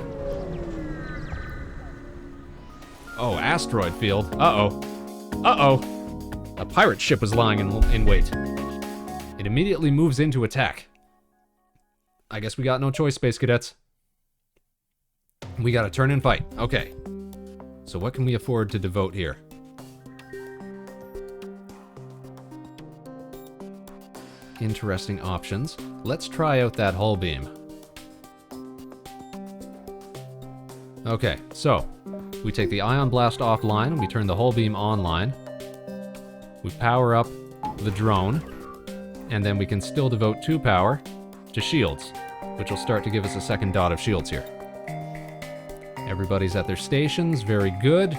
Oh, asteroid field. Uh-oh. Uh-oh. A pirate ship was lying in wait. It immediately moves into attack. I guess we got no choice, Space Cadets. We gotta turn and fight. Okay. So what can we afford to devote here? Interesting options. Let's try out that hull beam. Okay, so we take the ion blast offline and we turn the hull beam online. We power up the drone, and then we can still devote 2 power to shields, which will start to give us a second dot of shields here. Everybody's at their stations, very good.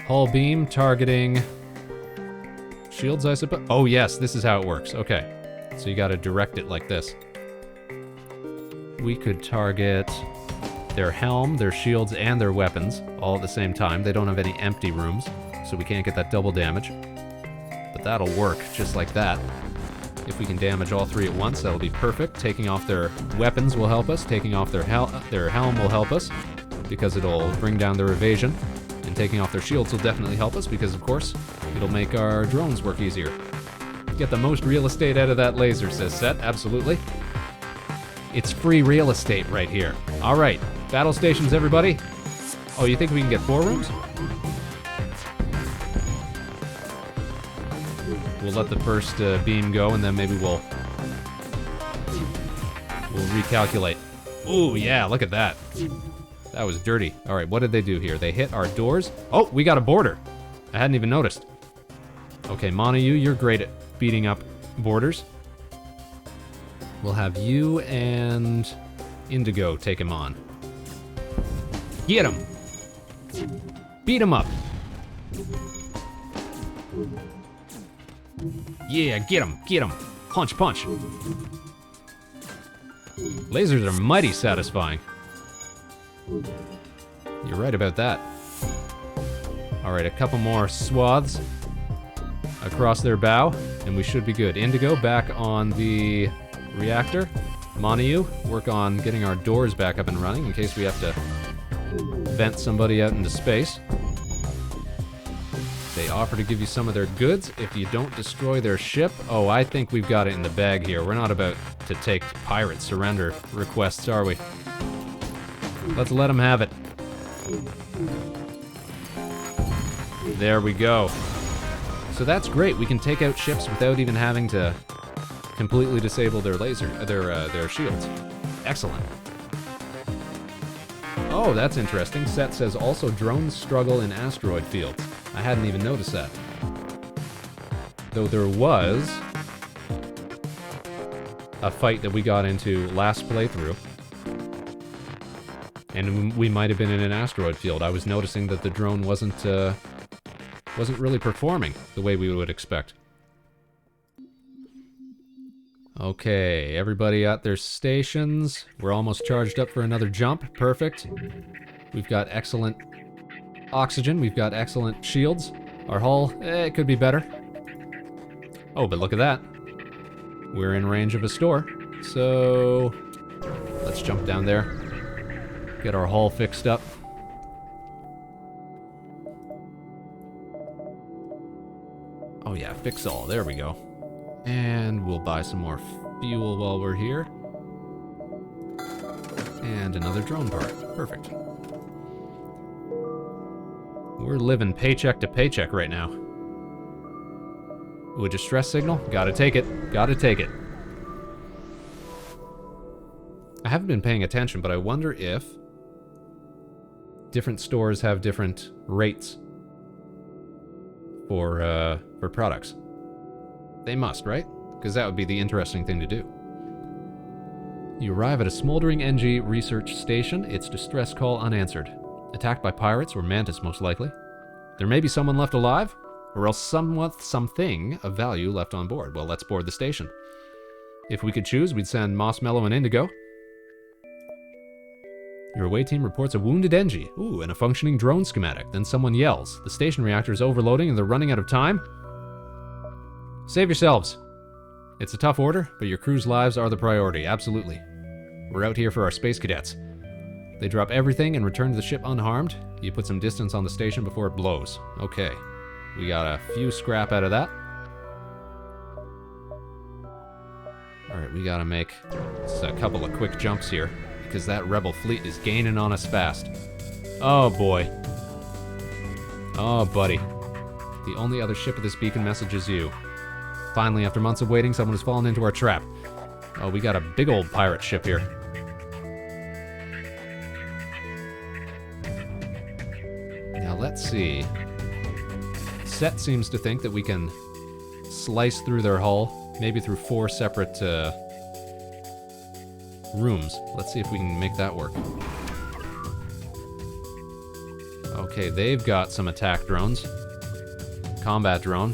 Hull beam targeting shields, I suppose. Oh yes, this is how it works. Okay, so you gotta direct it like this. We could target their helm, their shields, and their weapons all at the same time. They don't have any empty rooms, so we can't get that double damage. But that'll work just like that. If we can damage all 3 at once, that'll be perfect. Taking off their weapons will help us. Taking off their helm will help us, because it'll bring down their evasion. And taking off their shields will definitely help us, because of course, it'll make our drones work easier. Get the most real estate out of that laser, says Set. Absolutely. It's free real estate right here. Alright, battle stations, everybody. Oh, you think we can get 4 rooms? We'll let the first beam go, and then maybe we'll recalculate. Ooh, yeah, look at that. That was dirty. All right, what did they do here? They hit our doors. Oh, we got a border. I hadn't even noticed. Okay, Monayu, you're great at beating up borders. We'll have you and Indigo take him on. Get him. Beat him up. Yeah, get him, get him. Punch, punch. Lasers are mighty satisfying. You're right about that. Alright, a couple more swaths across their bow, and we should be good. Indigo, back on the reactor. Monayu, work on getting our doors back up and running in case we have to vent somebody out into space. They offer to give you some of their goods if you don't destroy their ship. Oh, I think we've got it in the bag here. We're not about to take pirate surrender requests, are we? Let's let them have it. There we go. So that's great. We can take out ships without even having to completely disable their their shields. Excellent. Oh, that's interesting. Set says also drones struggle in asteroid fields. I hadn't even noticed that. Though there was a fight that we got into last playthrough, and we might have been in an asteroid field. I was noticing that the drone wasn't really performing the way we would expect. Okay, everybody at their stations. We're almost charged up for another jump. Perfect. We've got excellent oxygen. We've got excellent shields. Our hull, it could be better. Oh, but look at that. We're in range of a store. So, let's jump down there. Get our hull fixed up. Oh yeah, fix all. There we go. And we'll buy some more fuel while we're here. And another drone part. Perfect. We're living paycheck to paycheck right now. Ooh, a distress signal? Gotta take it. Gotta take it. I haven't been paying attention, but I wonder if different stores have different rates for products. They must, right? Because that would be the interesting thing to do. You arrive at a smoldering NG research station. Its distress call unanswered. Attacked by pirates or mantis, most likely. There may be someone left alive, or else something of value left on board. Well, let's board the station. If we could choose, we'd send Mossmellow and Indigo. Your away team reports a wounded NG. Ooh, and a functioning drone schematic. Then someone yells. The station reactor is overloading and they're running out of time. Save yourselves. It's a tough order, but your crew's lives are the priority, absolutely. We're out here for our Space Cadets. They drop everything and return to the ship unharmed. You put some distance on the station before it blows. Okay. We got a few scrap out of that. Alright, we gotta make just a couple of quick jumps here, because that rebel fleet is gaining on us fast. Oh boy. Oh buddy. The only other ship of this beacon messages you. Finally, after months of waiting, someone has fallen into our trap. Oh, we got a big old pirate ship here. Now, let's see. Set seems to think that we can slice through their hull, maybe through 4 separate rooms. Let's see if we can make that work. Okay, they've got some attack drones. Combat drone.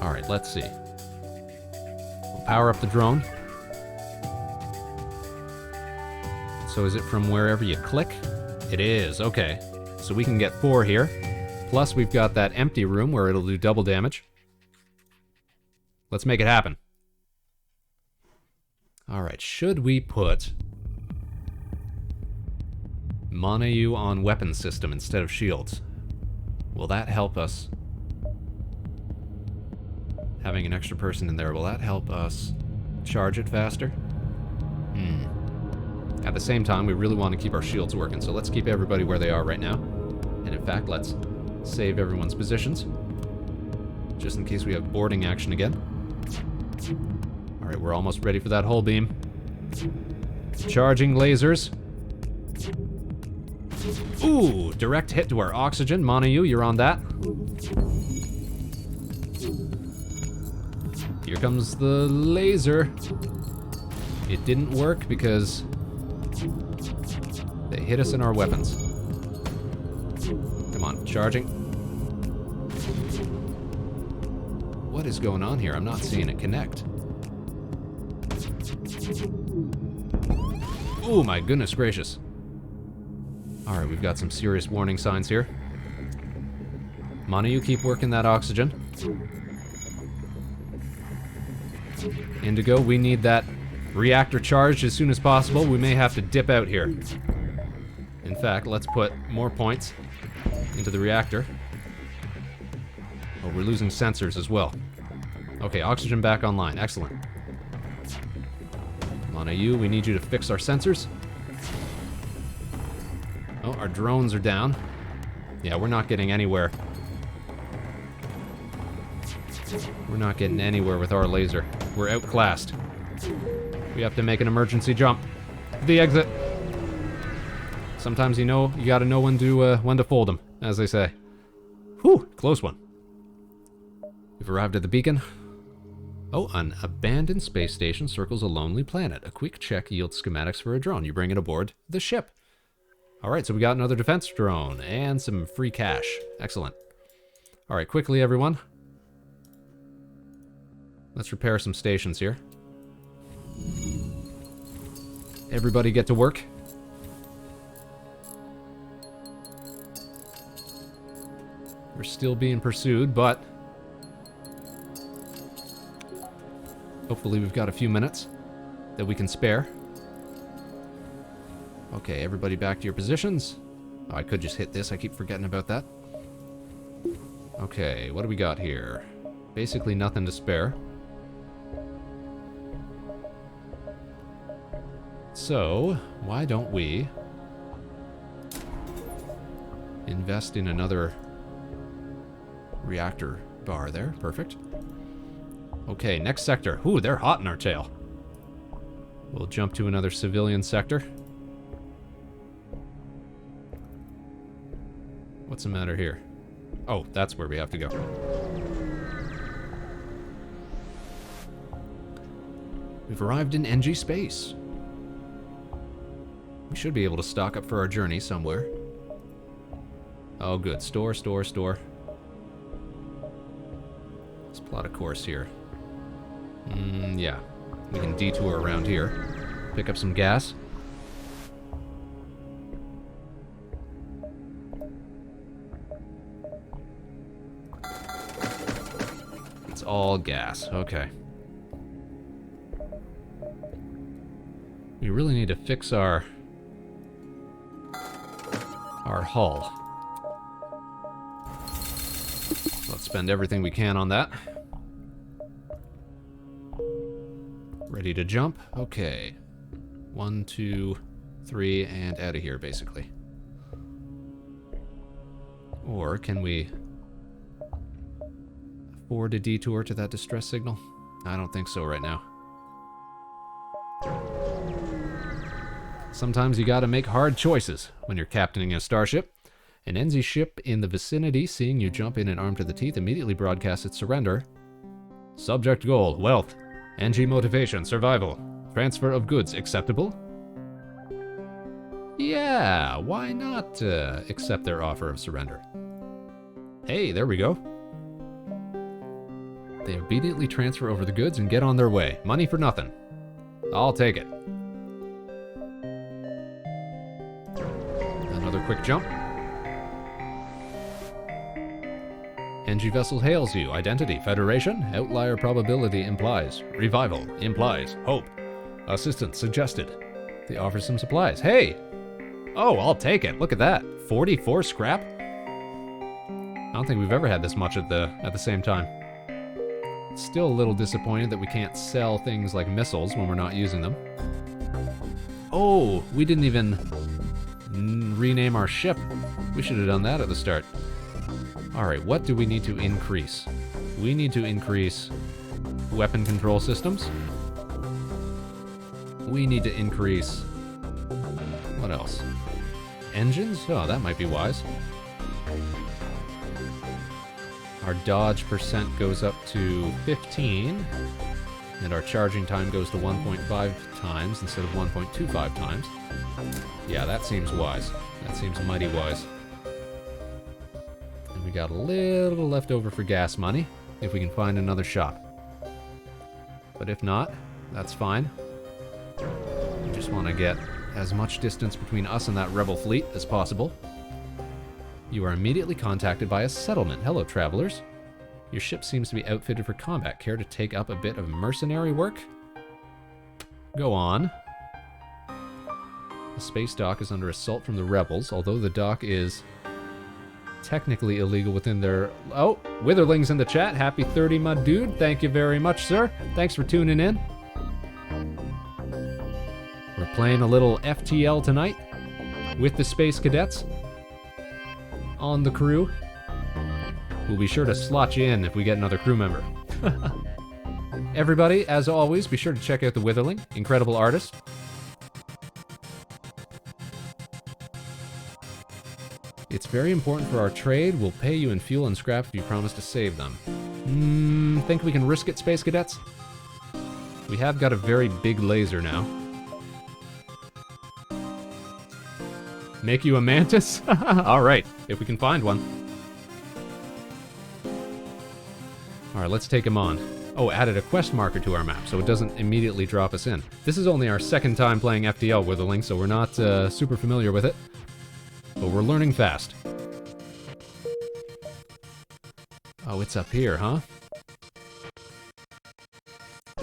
Alright, let's see. We'll power up the drone. So is it from wherever you click? It is, okay. So we can get 4 here. Plus we've got that empty room where it'll do double damage. Let's make it happen. Alright, should we put Monayu on weapon system instead of shields? Will that help us? Having an extra person in there, will that help us charge it faster? At the same time, we really want to keep our shields working, so let's keep everybody where they are right now. And in fact, let's save everyone's positions, just in case we have boarding action again. Alright, we're almost ready for that hull beam. Charging lasers. Ooh, direct hit to our oxygen. Monayu, you're on that. Here comes the laser. It didn't work because they hit us in our weapons. Come on, charging. What is going on here? I'm not seeing it connect. Oh my goodness gracious. Alright, we've got some serious warning signs here. Monayu, keep working that oxygen. Indigo, we need that reactor charged as soon as possible. We may have to dip out here. In fact, let's put more points into the reactor. Oh, we're losing sensors as well. Okay, oxygen back online. Excellent. Monayu, we need you to fix our sensors. Oh, our drones are down. Yeah, we're not getting anywhere. We're not getting anywhere with our laser. We're outclassed. We have to make an emergency jump. The exit. Sometimes you gotta know when to fold them, as they say. Whew, close one. We've arrived at the beacon. Oh, an abandoned space station circles a lonely planet. A quick check yields schematics for a drone. You bring it aboard the ship. Alright, so we got another defense drone and some free cash. Excellent. Alright, quickly everyone. Let's repair some stations here. Everybody get to work. We're still being pursued, but hopefully we've got a few minutes that we can spare. Okay, everybody back to your positions. Oh, I could just hit this. I keep forgetting about that. Okay, what do we got here? Basically nothing to spare. So, why don't we invest in another reactor bar there? Perfect. Okay, next sector. Ooh, they're hot in our tail. We'll jump to another civilian sector. What's the matter here? Oh, that's where we have to go. We've arrived in NG space. We should be able to stock up for our journey somewhere. Oh, good. Store, store, store. Let's plot a course here. Yeah. We can detour around here. Pick up some gas. It's all gas. Okay. We really need to fix our hull. Let's spend everything we can on that. Ready to jump? Okay. 1, 2, 3, and out of here, basically. Or can we afford a detour to that distress signal? I don't think so right now. Sometimes you gotta make hard choices when you're captaining a starship. An NZ ship in the vicinity, seeing you jump in and armed to the teeth, immediately broadcasts its surrender. Subject goal, wealth. NG motivation, survival. Transfer of goods, acceptable? Yeah, why not accept their offer of surrender? Hey, there we go. They immediately transfer over the goods and get on their way. Money for nothing. I'll take it. Another quick jump. NG vessel hails you. Identity, Federation. Outlier probability implies. Revival implies. Hope. Assistance suggested. They offer some supplies. Hey! Oh, I'll take it. Look at that. 44 scrap? I don't think we've ever had this much at the same time. Still a little disappointed that we can't sell things like missiles when we're not using them. Oh, we didn't even rename our ship. We should have done that at the start. Alright, what do we need to increase? We need to increase weapon control systems. We need to increase... what else? Engines? Oh, that might be wise. Our dodge percent goes up to 15, and our charging time goes to 1.5 times instead of 1.25 times. Yeah, that seems wise. That seems mighty wise. And we got a little left over for gas money, if we can find another shop. But if not, that's fine. We just want to get as much distance between us and that rebel fleet as possible. You are immediately contacted by a settlement. Hello, travelers. Your ship seems to be outfitted for combat. Care to take up a bit of mercenary work? Go on. The space dock is under assault from the rebels, although the dock is technically illegal within their... Oh, Witherling's in the chat. Happy 30, my dude. Thank you very much, sir. Thanks for tuning in. We're playing a little FTL tonight with the Space Cadets on the crew. We'll be sure to slot you in if we get another crew member. Everybody, as always, be sure to check out the Witherling, incredible artist. It's very important for our trade. We'll pay you in fuel and scrap if you promise to save them. Think we can risk it, Space Cadets? We have got a very big laser now. Make you a mantis? Alright, if we can find one. Alright, let's take him on. Oh, added a quest marker to our map, so it doesn't immediately drop us in. This is only our second time playing FTL Witherling, so we're not super familiar with it. But we're learning fast. Oh, it's up here, huh?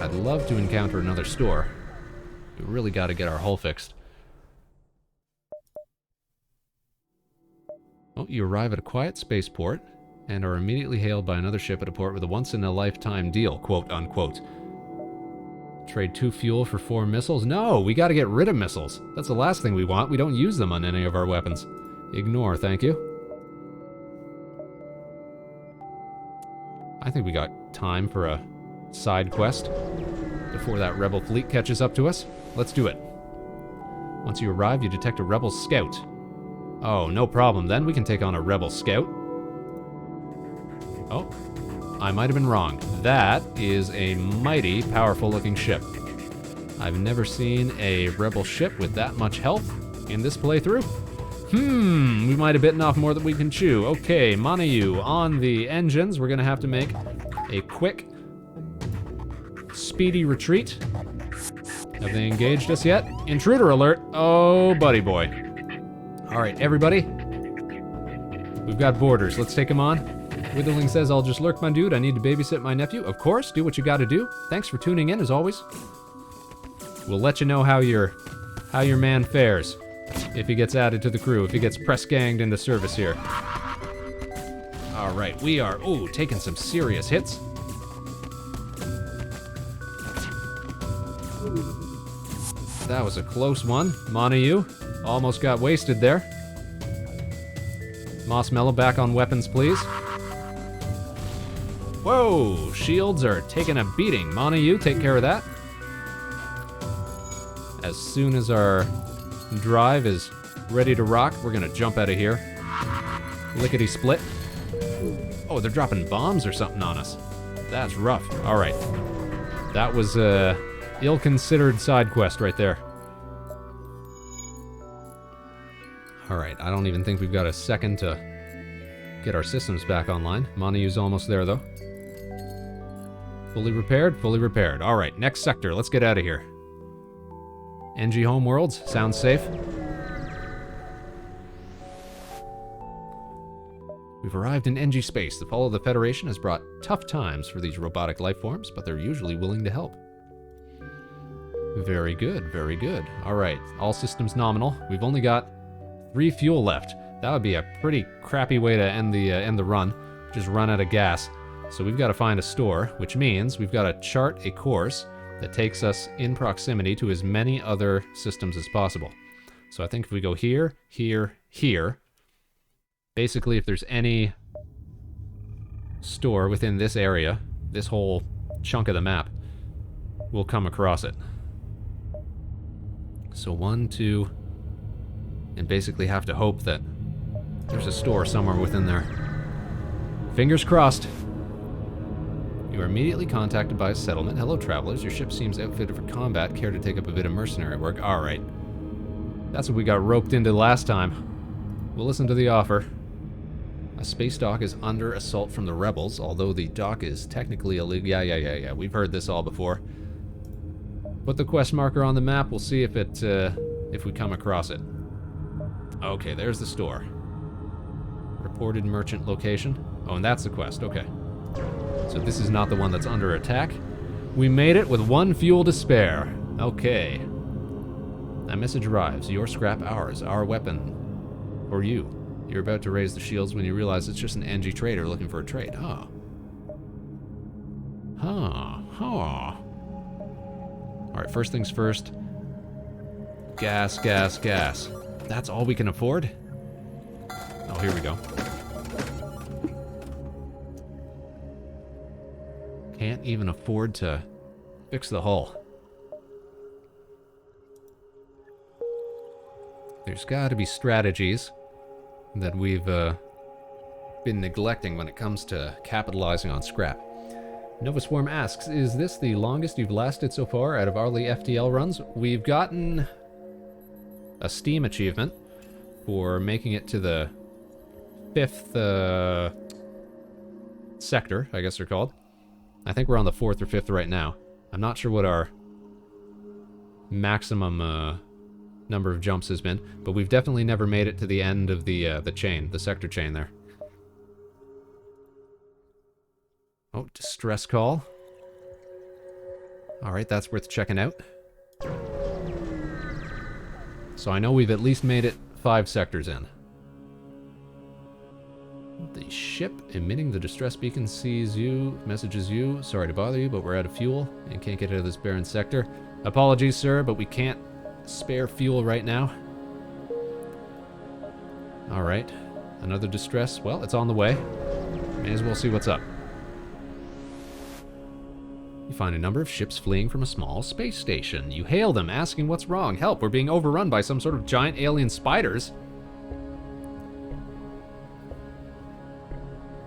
I'd love to encounter another store. We really got to get our hull fixed. Oh, you arrive at a quiet spaceport and are immediately hailed by another ship at a port with a once-in-a-lifetime deal, quote-unquote. Trade 2 fuel for 4 missiles? No, we gotta get rid of missiles. That's the last thing we want. We don't use them on any of our weapons. Ignore, thank you. I think we got time for a side quest before that rebel fleet catches up to us. Let's do it. Once you arrive, you detect a rebel scout. Oh, no problem then. We can take on a rebel scout. Oh, I might have been wrong. That is a mighty powerful looking ship. I've never seen a rebel ship with that much health in this playthrough. We might have bitten off more than we can chew. Okay, Monayu, on the engines, we're gonna have to make a quick, speedy retreat. Have they engaged us yet? Intruder alert. Oh, buddy boy. All right, everybody. We've got boarders. Let's take them on. Withering says, I'll just lurk, my dude. I need to babysit my nephew. Of course, do what you gotta do. Thanks for tuning in, as always. We'll let you know how your man fares. If he gets added to the crew, if he gets press-ganged into service here. All right, we are, taking some serious hits. That was a close one. Monayu almost got wasted there. Mossmellow, back on weapons, please. Whoa, shields are taking a beating. Monayu, take care of that. As soon as our drive is ready to rock, we're gonna jump out of here. Lickety split. Oh, they're dropping bombs or something on us. That's rough. All right. That was a ill-considered side quest right there. All right, I don't even think we've got a second to get our systems back online. Monayu's almost there, though. Fully repaired? Fully repaired. All right, next sector. Let's get out of here. NG Homeworlds, sounds safe. We've arrived in NG space. The fall of the Federation has brought tough times for these robotic life forms, but they're usually willing to help. Very good, very good. All right, all systems nominal. We've only got 3 fuel left. That would be a pretty crappy way to end the run. Just run out of gas. So we've got to find a store, which means we've got to chart a course that takes us in proximity to as many other systems as possible. So I think if we go here, here, here, basically if there's any store within this area, this whole chunk of the map, we'll come across it. So 1, 2, and basically have to hope that there's a store somewhere within there. Fingers crossed. You are immediately contacted by a settlement. Hello, travelers. Your ship seems outfitted for combat. Care to take up a bit of mercenary work? All right. That's what we got roped into last time. We'll listen to the offer. A space dock is under assault from the rebels, although the dock is technically illegal. Yeah. We've heard this all before. Put the quest marker on the map. We'll see if if we come across it. Okay, there's the store. Reported merchant location. Oh, and that's the quest. Okay. So this is not the one that's under attack. We made it with 1 fuel to spare. Okay. A message arrives. Your scrap ours. Our weapon. For you. You're about to raise the shields when you realize it's just an NG trader looking for a trade. Huh. Alright, first things first. Gas. That's all we can afford? Oh, here we go. Can't even afford to fix the hull. There's got to be strategies that we've been neglecting when it comes to capitalizing on scrap. Nova Swarm asks, is this the longest you've lasted so far out of early FTL runs? We've gotten a Steam achievement for making it to the 5th sector, I guess they're called. I think we're on the 4th or 5th right now. I'm not sure what our maximum number of jumps has been, but we've definitely never made it to the end of the chain, the sector chain there. Oh, distress call. Alright, that's worth checking out. So I know we've at least made it 5 sectors in. The ship emitting the distress beacon sees you, messages you, sorry to bother you, but we're out of fuel and can't get out of this barren sector. Apologies, sir, but we can't spare fuel right now. Alright, another distress. Well, it's on the way. May as well see what's up. You find a number of ships fleeing from a small space station. You hail them, asking what's wrong. Help, we're being overrun by some sort of giant alien spiders.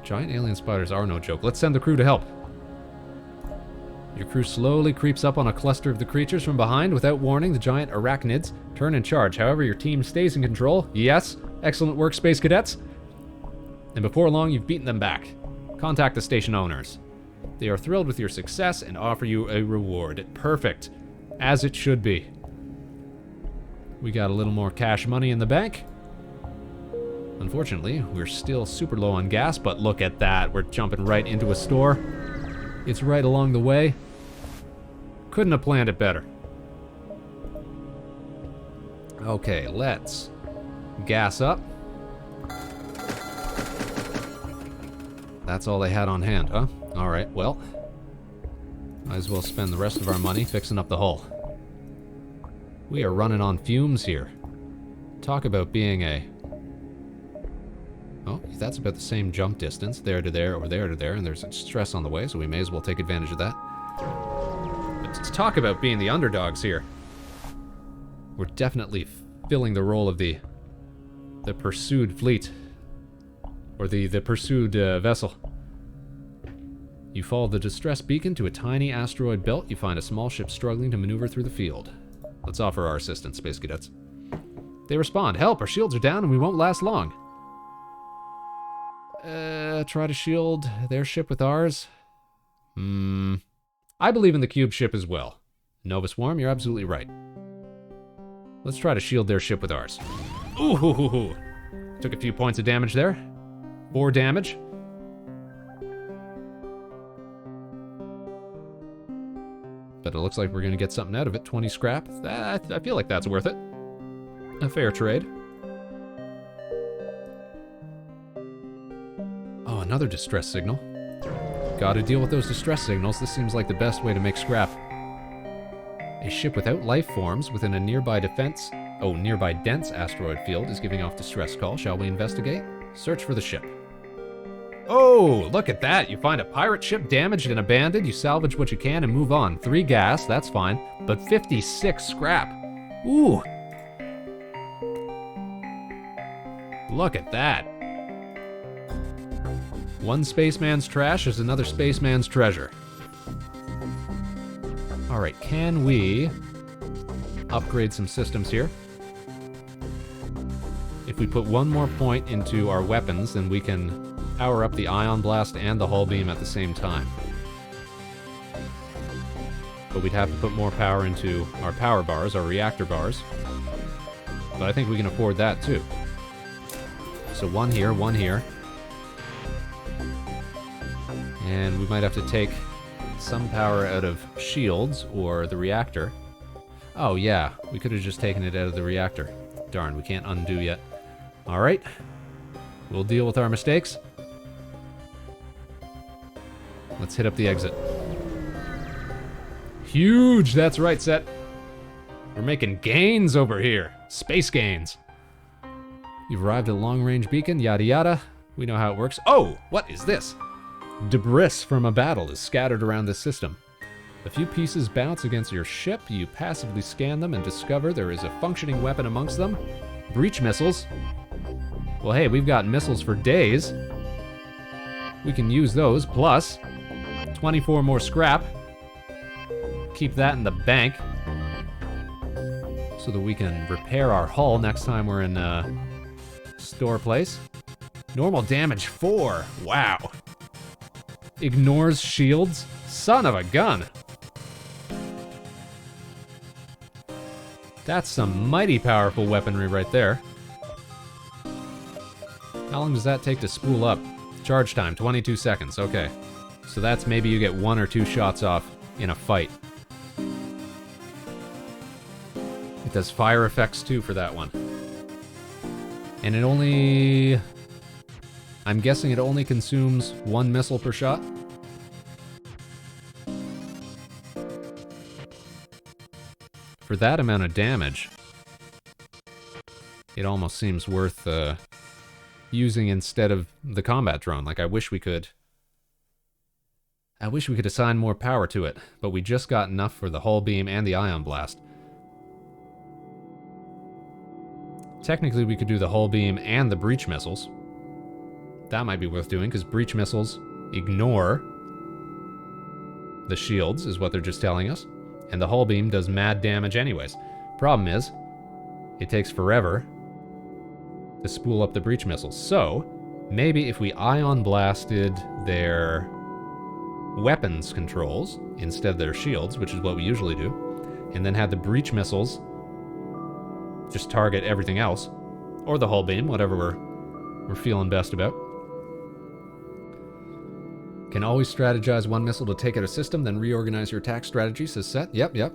Giant alien spiders are no joke. Let's send the crew to help. Your crew slowly creeps up on a cluster of the creatures from behind. Without warning, the giant arachnids turn and charge. However, your team stays in control. Yes, excellent work, Space Cadets. And before long, you've beaten them back. Contact the station owners. They are thrilled with your success and offer you a reward. Perfect. As it should be. We got a little more cash money in the bank. Unfortunately, we're still super low on gas, but look at that. We're jumping right into a store. It's right along the way. Couldn't have planned it better. Okay, let's gas up. That's all they had on hand, huh? Alright, well, might as well spend the rest of our money fixing up the hull. We are running on fumes here. Talk about being a... Oh, that's about the same jump distance, there to there or there to there, and there's a stress on the way, so we may as well take advantage of that. But let's talk about being the underdogs here. We're definitely filling the role of the pursued fleet. Or the pursued vessel. You follow the distress beacon to a tiny asteroid belt. You find a small ship struggling to maneuver through the field. Let's offer our assistance, Space Cadets. They respond, help, our shields are down and we won't last long. Try to shield their ship with ours? I believe in the cube ship as well. Nova Swarm, you're absolutely right. Let's try to shield their ship with ours. Ooh, hoo, hoo, hoo. Took a few points of damage there. 4 damage. But it looks like we're going to get something out of it. 20 scrap. I feel like that's worth it. A fair trade. Oh, another distress signal. Gotta deal with those distress signals. This seems like the best way to make scrap. A ship without life forms within a nearby dense asteroid field is giving off distress call. Shall we investigate? Search for the ship. Oh, look at that. You find a pirate ship damaged and abandoned. You salvage what you can and move on. 3 gas, that's fine. But 56 scrap. Ooh. Look at that. One spaceman's trash is another spaceman's treasure. Alright, can we upgrade some systems here? If we put 1 more point into our weapons, then we can power up the ion blast and the hull beam at the same time. But we'd have to put more power into our power bars, our reactor bars. But I think we can afford that too. So 1 here, 1 here. And we might have to take some power out of shields or the reactor. Oh yeah, we could have just taken it out of the reactor. Darn, we can't undo yet. Alright. We'll deal with our mistakes. Let's hit up the exit. Huge! That's right, Set. We're making gains over here. Space gains. You've arrived at a long-range beacon, yada yada. We know how it works. Oh! What is this? Debris from a battle is scattered around this system. A few pieces bounce against your ship. You passively scan them and discover there is a functioning weapon amongst them. Breach missiles. Well, hey, we've got missiles for days. We can use those, plus 24 more scrap. Keep that in the bank so that we can repair our hull next time we're in store place. Normal damage 4. Wow. Ignores shields. Son of a gun. That's some mighty powerful weaponry right there. How long does that take to spool up? Charge time, 22 seconds. Okay. So that's maybe you get 1 or 2 shots off in a fight. It does fire effects too for that one. And it only... I'm guessing it only consumes 1 missile per shot. For that amount of damage, it almost seems worth using instead of the combat drone. Like, I wish we could assign more power to it, but we just got enough for the hull beam and the ion blast. Technically, we could do the hull beam and the breach missiles. That might be worth doing, because breach missiles ignore the shields, is what they're just telling us. And the hull beam does mad damage anyways. Problem is, it takes forever to spool up the breach missiles. So, maybe if we ion blasted their weapons controls instead of their shields, which is what we usually do, and then had the breach missiles just target everything else, or the hull beam, whatever we're feeling best about. Can always strategize 1 missile to take out a system, then reorganize your attack strategy, says Seth. Yep.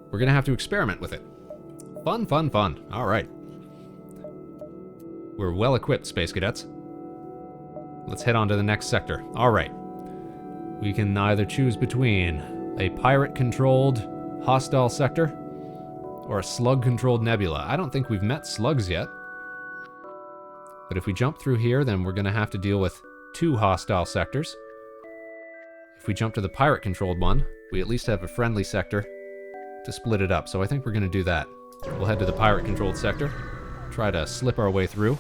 We're gonna have to experiment with it. Fun. All right. We're well equipped, Space Cadets. Let's head on to the next sector. All right. We can either choose between a pirate-controlled hostile sector or a slug-controlled nebula. I don't think we've met slugs yet. But if we jump through here, then we're gonna have to deal with 2 hostile sectors. If we jump to the pirate-controlled one, we at least have a friendly sector to split it up. So I think we're going to do that. We'll head to the pirate-controlled sector, try to slip our way through.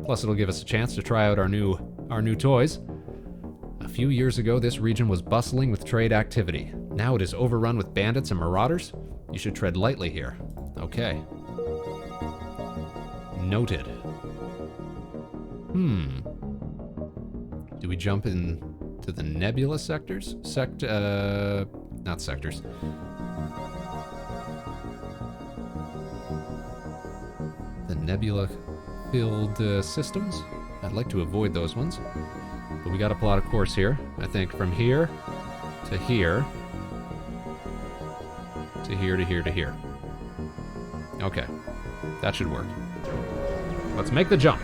Plus, it'll give us a chance to try out our new toys. A few years ago, this region was bustling with trade activity. Now it is overrun with bandits and marauders. You should tread lightly here. Okay. Noted. Do we jump in to the nebula sectors? Not sectors. The nebula-filled systems? I'd like to avoid those ones. But we gotta plot a course here. I think from here to here to here to here to here. Okay. That should work. Let's make the jump.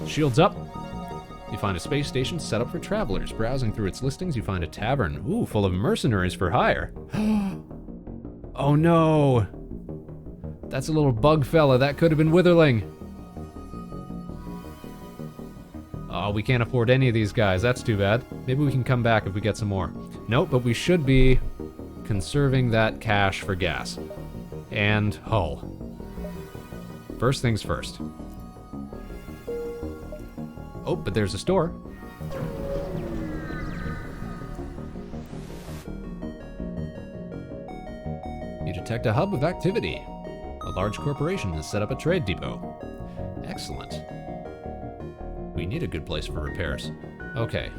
Shields up. You find a space station set up for travelers. Browsing through its listings, you find a tavern. Ooh, full of mercenaries for hire. Oh no! That's a little bug fella. That could have been Witherling. Oh, we can't afford any of these guys. That's too bad. Maybe we can come back if we get some more. Nope, but we should be conserving that cash for gas. And hull. First things first. Oh, but there's a store. You detect a hub of activity. A large corporation has set up a trade depot. Excellent. We need a good place for repairs. Okay.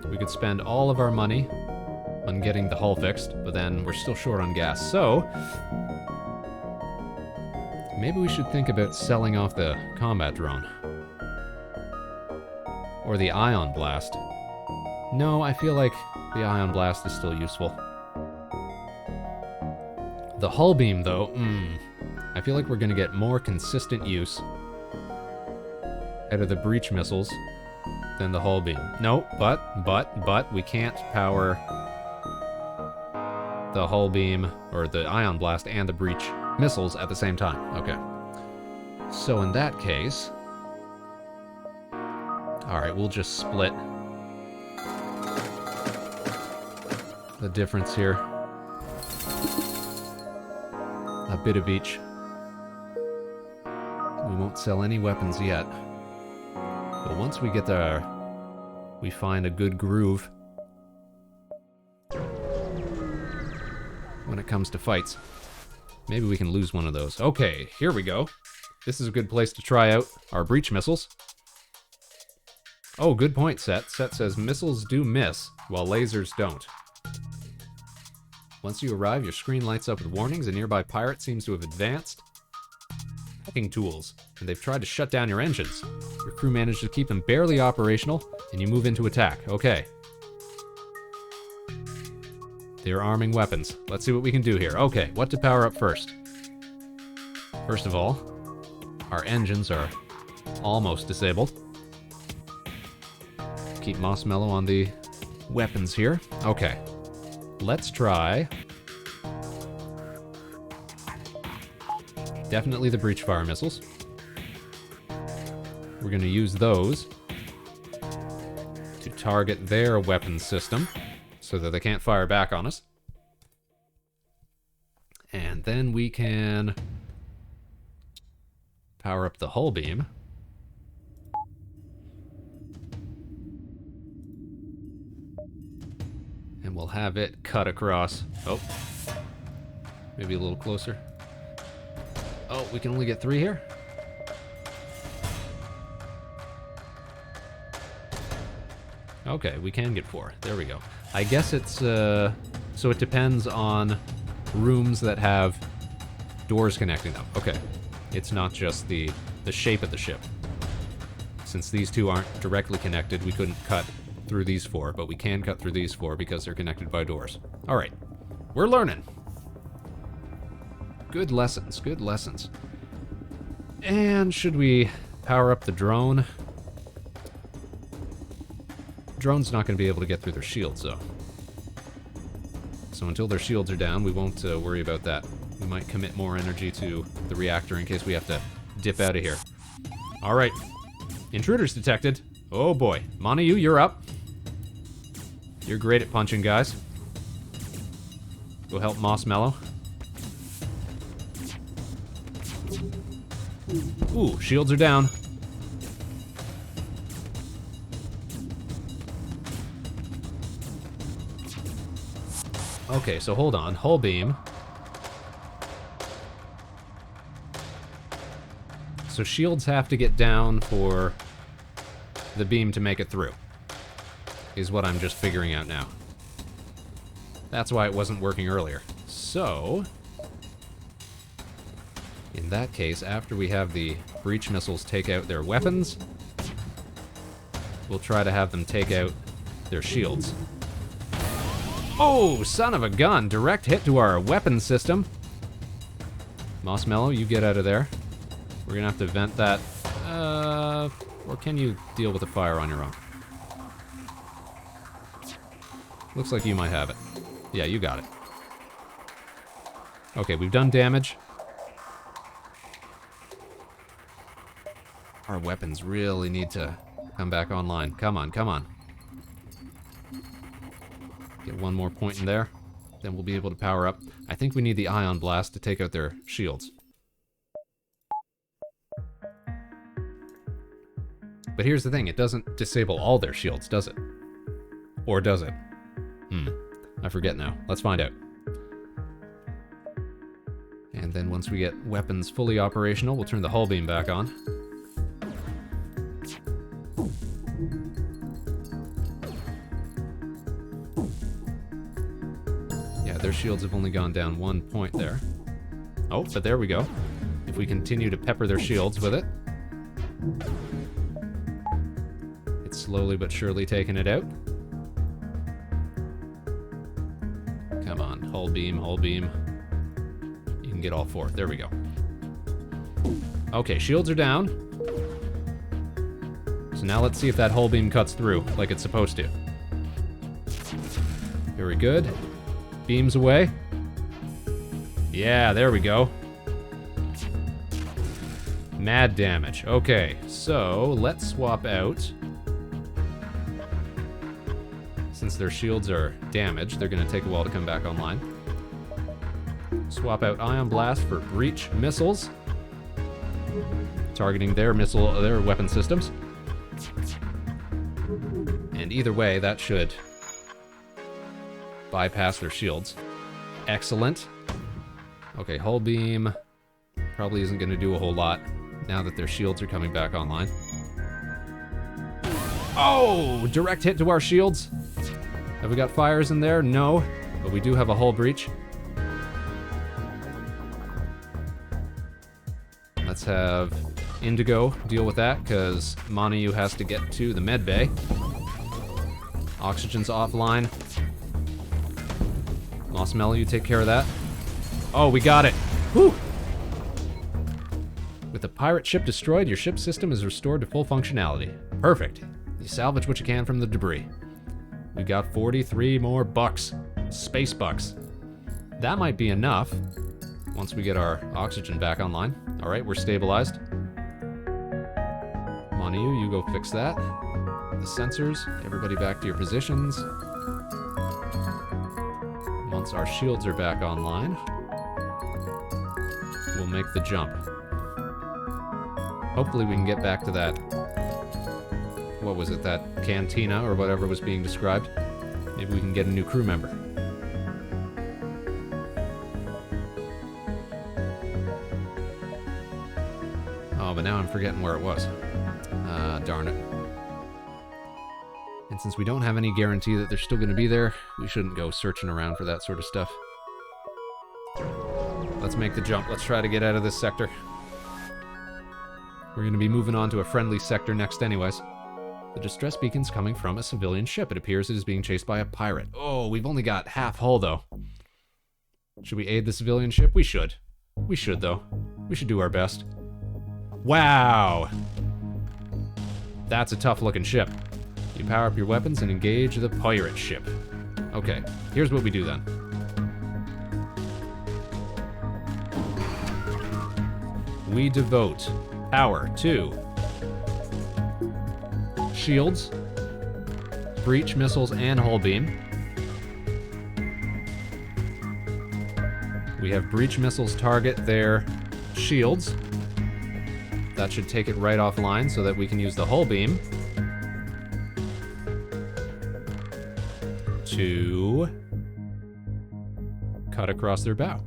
We could spend all of our money on getting the hull fixed, but then we're still short on gas. So, maybe we should think about selling off the combat drone. Or the ion blast. No, I feel like the ion blast is still useful. The hull beam, though, I feel like we're gonna get more consistent use out of the breach missiles than the hull beam. No, but we can't power the hull beam, or the ion blast, and the breach missiles at the same time. Okay. So in that case... Alright, we'll just split the difference here. A bit of each. We won't sell any weapons yet. But once we get there, we find a good groove when it comes to fights. Maybe we can lose one of those. Okay, here we go. This is a good place to try out our breach missiles. Oh, good point, Set. Set says missiles do miss, while lasers don't. Once you arrive, your screen lights up with warnings. A nearby pirate seems to have advanced. Hacking tools. and they've tried to shut down your engines. Your crew managed to keep them barely operational, and you move into attack. Okay. They're arming weapons. Let's see what we can do here. Okay, what to power up first? First of all, our engines are almost disabled. Keep Marshmallow on the weapons here. Okay. Let's try... definitely the breach fire missiles. We're going to use those to target their weapons system so that they can't fire back on us. And then we can power up the hull beam. And we'll have it cut across. Oh. Maybe a little closer. Oh, we can only get 3 here? Okay, we can get 4. There we go. I guess it's, so it depends on rooms that have doors connecting them. Okay. It's not just the shape of the ship. Since these two aren't directly connected, we couldn't cut through these 4, but we can cut through these 4 because they're connected by doors. Alright. We're learning. Good lessons, good lessons. And should we power up the drone? Drone's not going to be able to get through their shields, though. So until their shields are down, we won't worry about that. We might commit more energy to the reactor in case we have to dip out of here. Alright. Intruders detected. Oh boy. Monayu, you're up. You're great at punching, guys. Go help Marshmallow. Ooh, shields are down. Okay, so hold on. Hull beam. So shields have to get down for the beam to make it through, is what I'm just figuring out now. That's why it wasn't working earlier. So, in that case, after we have the breach missiles take out their weapons, we'll try to have them take out their shields. Oh, son of a gun! Direct hit to our weapon system. Marshmallow, you get out of there. We're gonna have to vent that. Or can you deal with the fire on your own? Looks like you might have it. Yeah, you got it. Okay, we've done damage. Our weapons really need to come back online. Come on, come on. Get one more point in there. Then we'll be able to power up. I think we need the ion blast to take out their shields. But here's the thing, it doesn't disable all their shields, does it? Or does it? I forget now. Let's find out. And then once we get weapons fully operational, we'll turn the hull beam back on. Yeah, their shields have only gone down 1 point there. Oh, but there we go. If we continue to pepper their shields with it. It's slowly but surely taking it out. Come on, hull beam, hull beam. You can get all 4. There we go. Okay, shields are down. So now let's see if that hull beam cuts through like it's supposed to. Very good. Beams away. Yeah, there we go. Mad damage. Okay, so let's swap out. Since their shields are damaged, they're going to take a while to come back online. Swap out Ion Blast for Breach Missiles. Targeting their weapon systems. And either way, that should bypass their shields. Excellent. Okay, hull beam probably isn't going to do a whole lot now that their shields are coming back online. Oh! Direct hit to our shields. Have we got fires in there? No. But we do have a hull breach. Let's have Indigo, deal with that, because Manu has to get to the med bay. Oxygen's offline. Mossmellow, you take care of that. Oh, we got it. Whew! With the pirate ship destroyed, your ship system is restored to full functionality. Perfect. You salvage what you can from the debris. We got 43 more bucks. Space bucks. That might be enough once we get our oxygen back online. All right, we're stabilized. Manu, you go fix that. The sensors, everybody back to your positions. Once our shields are back online, we'll make the jump. Hopefully we can get back to that, what was it, that cantina or whatever was being described. Maybe we can get a new crew member. Oh, but now I'm forgetting where it was. Darn it. And since we don't have any guarantee that they're still going to be there, we shouldn't go searching around for that sort of stuff. Let's make the jump. Let's try to get out of this sector. We're going to be moving on to a friendly sector next anyways. The distress beacon's coming from a civilian ship. It appears it is being chased by a pirate. Oh, we've only got half hull, though. Should we aid the civilian ship? We should. We should, though. We should do our best. Wow! That's a tough-looking ship. You power up your weapons and engage the pirate ship. Okay, here's what we do then. We devote power to shields, breach missiles, and hull beam. We have breach missiles target their shields. That should take it right offline so that we can use the hull beam to cut across their bow.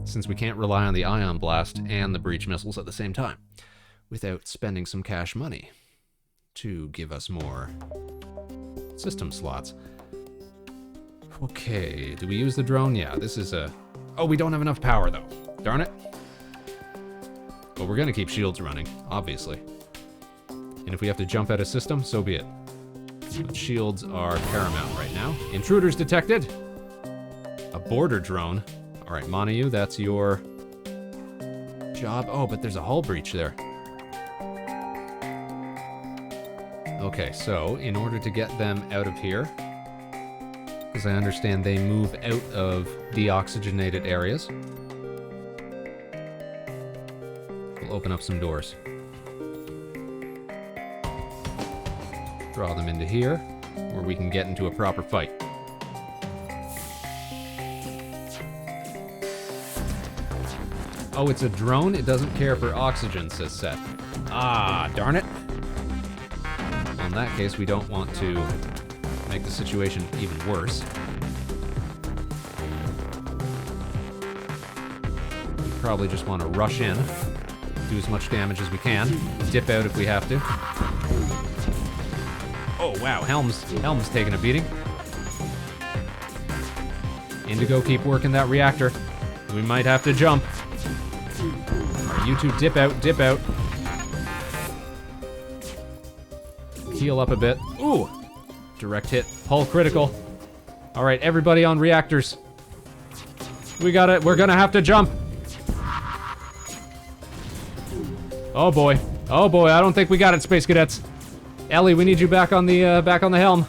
Since we can't rely on the ion blast and the breach missiles at the same time, without spending some cash money to give us more system slots. Okay, do we use the drone? Yeah, this is a... Oh, we don't have enough power though. Darn it. But we're gonna keep shields running, obviously. And if we have to jump out of system, so be it. But shields are paramount right now. Intruders detected! A border drone. Alright, Manu, that's your job. Oh, but there's a hull breach there. Okay, so in order to get them out of here, because I understand they move out of deoxygenated areas, we'll open up some doors. Draw them into here, where we can get into a proper fight. Oh, it's a drone? It doesn't care for oxygen, says Seth. Ah, darn it. Well, in that case, we don't want to make the situation even worse. We probably just want to rush in, do as much damage as we can, dip out if we have to. Oh, wow, Helm's taking a beating. Indigo, keep working that reactor. We might have to jump. Alright, you two dip out, dip out. Heal up a bit. Ooh! Direct hit. Hull critical. Alright, everybody on reactors. We got it. We're gonna have to jump. Oh boy. Oh boy, I don't think we got it, Space Cadets. Ellie, we need you back on the helm.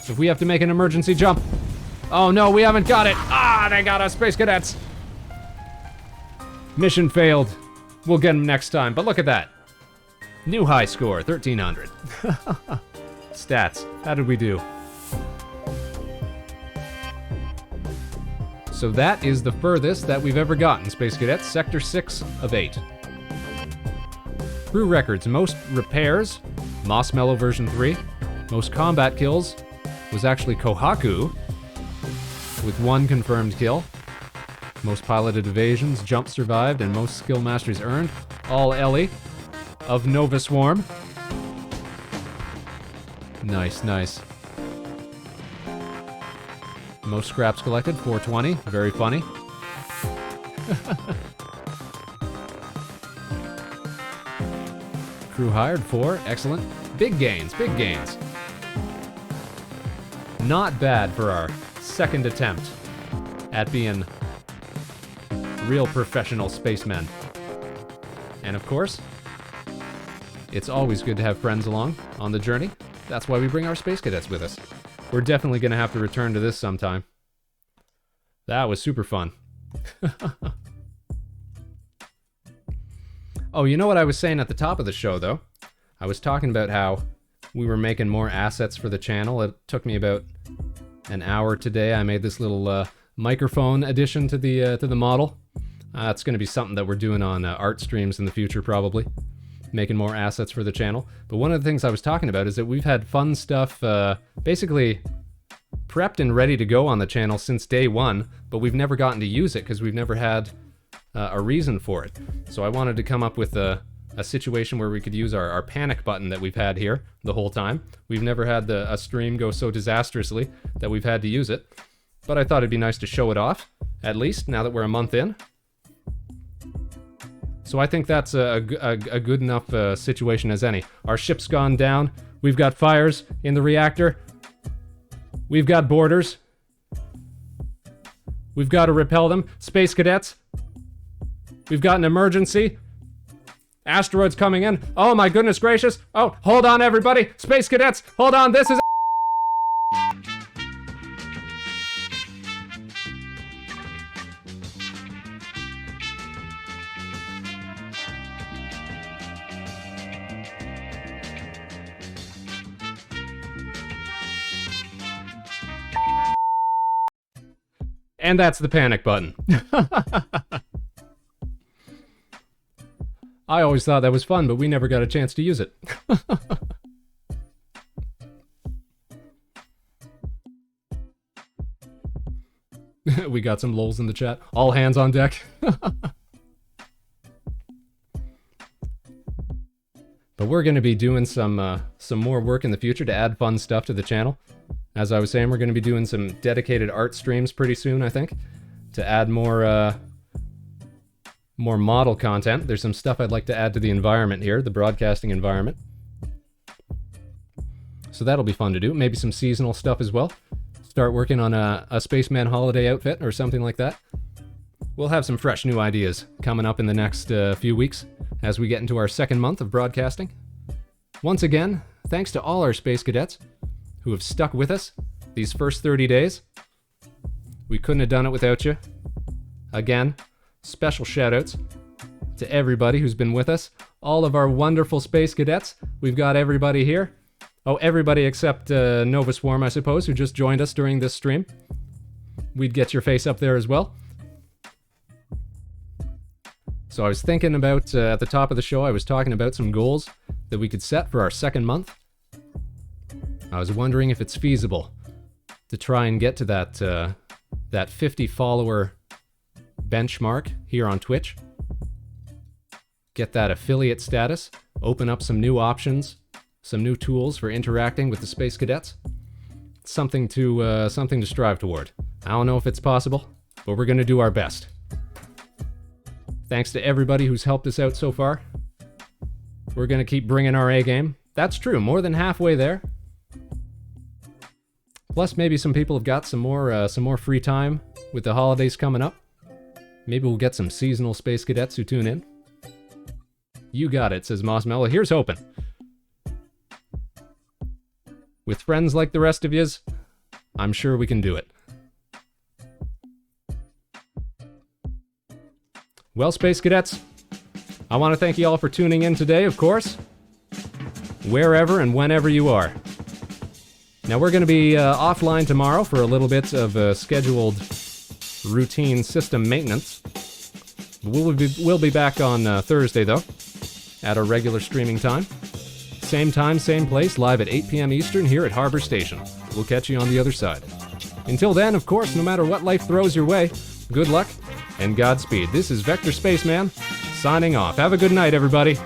If we have to make an emergency jump. Oh no, we haven't got it. Ah, they got us, Space Cadets. Mission failed. We'll get them next time, but look at that. New high score, 1300. Stats, how did we do? So that is the furthest that we've ever gotten, Space Cadets. Sector 6 of 8. Crew records, most repairs, Mossmellow version 3. Most combat kills was actually Kohaku, with 1 confirmed kill. Most piloted evasions, jump survived, and most skill masteries earned, all Ellie of Nova Swarm. Nice, nice. Most scraps collected, 420, very funny. Crew hired 4. Excellent. Big gains, big gains. Not bad for our second attempt at being real professional spacemen. And of course, it's always good to have friends along on the journey. That's why we bring our Space Cadets with us. We're definitely going to have to return to this sometime. That was super fun. Oh, you know what I was saying at the top of the show, though? I was talking about how we were making more assets for the channel. It took me about an hour today. I made this little microphone addition to the model. It's going to be something that we're doing on art streams in the future, probably. Making more assets for the channel. But one of the things I was talking about is that we've had fun stuff basically prepped and ready to go on the channel since day one, but we've never gotten to use it because we've never had a reason for it. So I wanted to come up with a situation where we could use our panic button that we've had here the whole time. We've never had a stream go so disastrously that we've had to use it. But I thought it'd be nice to show it off, at least, now that we're a month in. So I think that's a good enough situation as any. Our ship's gone down. We've got fires in the reactor. We've got boarders. We've got to repel them. Space Cadets. We've got an emergency. Asteroids coming in. Oh my goodness gracious. Oh, hold on everybody. Space Cadets, hold on. This is... And that's the panic button. I always thought that was fun, but we never got a chance to use it. We got some lols in the chat. All hands on deck. But we're going to be doing some more work in the future to add fun stuff to the channel. As I was saying, we're going to be doing some dedicated art streams pretty soon, I think, to add more model content. There's some stuff I'd like to add to the environment here, the broadcasting environment. So that'll be fun to do. Maybe some seasonal stuff as well. Start working on a Spaceman holiday outfit or something like that. We'll have some fresh new ideas coming up in the next few weeks as we get into our second month of broadcasting. Once again, thanks to all our Space Cadets who have stuck with us these first 30 days. We couldn't have done it without you. Again, special shoutouts to everybody who's been with us. All of our wonderful Space Cadets. We've got everybody here. Oh, everybody except Nova Swarm, I suppose, who just joined us during this stream. We'd get your face up there as well. So I was thinking about, at the top of the show, I was talking about some goals that we could set for our second month. I was wondering if it's feasible to try and get to that 50 follower benchmark here on Twitch. Get that affiliate status, open up some new options, some new tools for interacting with the Space Cadets. Something to strive toward. I don't know if it's possible, but we're going to do our best. Thanks to everybody who's helped us out so far. We're going to keep bringing our A game. That's true, more than halfway there. Plus, maybe some people have got some more free time with the holidays coming up. Maybe we'll get some seasonal Space Cadets who tune in. You got it, says Mossmello. Here's hoping. With friends like the rest of yous, I'm sure we can do it. Well, Space Cadets, I want to thank you all for tuning in today, of course, wherever and whenever you are. Now, we're going to be offline tomorrow for a little bit of scheduled routine system maintenance. We'll be back on Thursday, though, at our regular streaming time. Same time, same place, live at 8 p.m. Eastern here at Harbor Station. We'll catch you on the other side. Until then, of course, no matter what life throws your way, good luck and Godspeed. This is Vector Spaceman, signing off. Have a good night, everybody.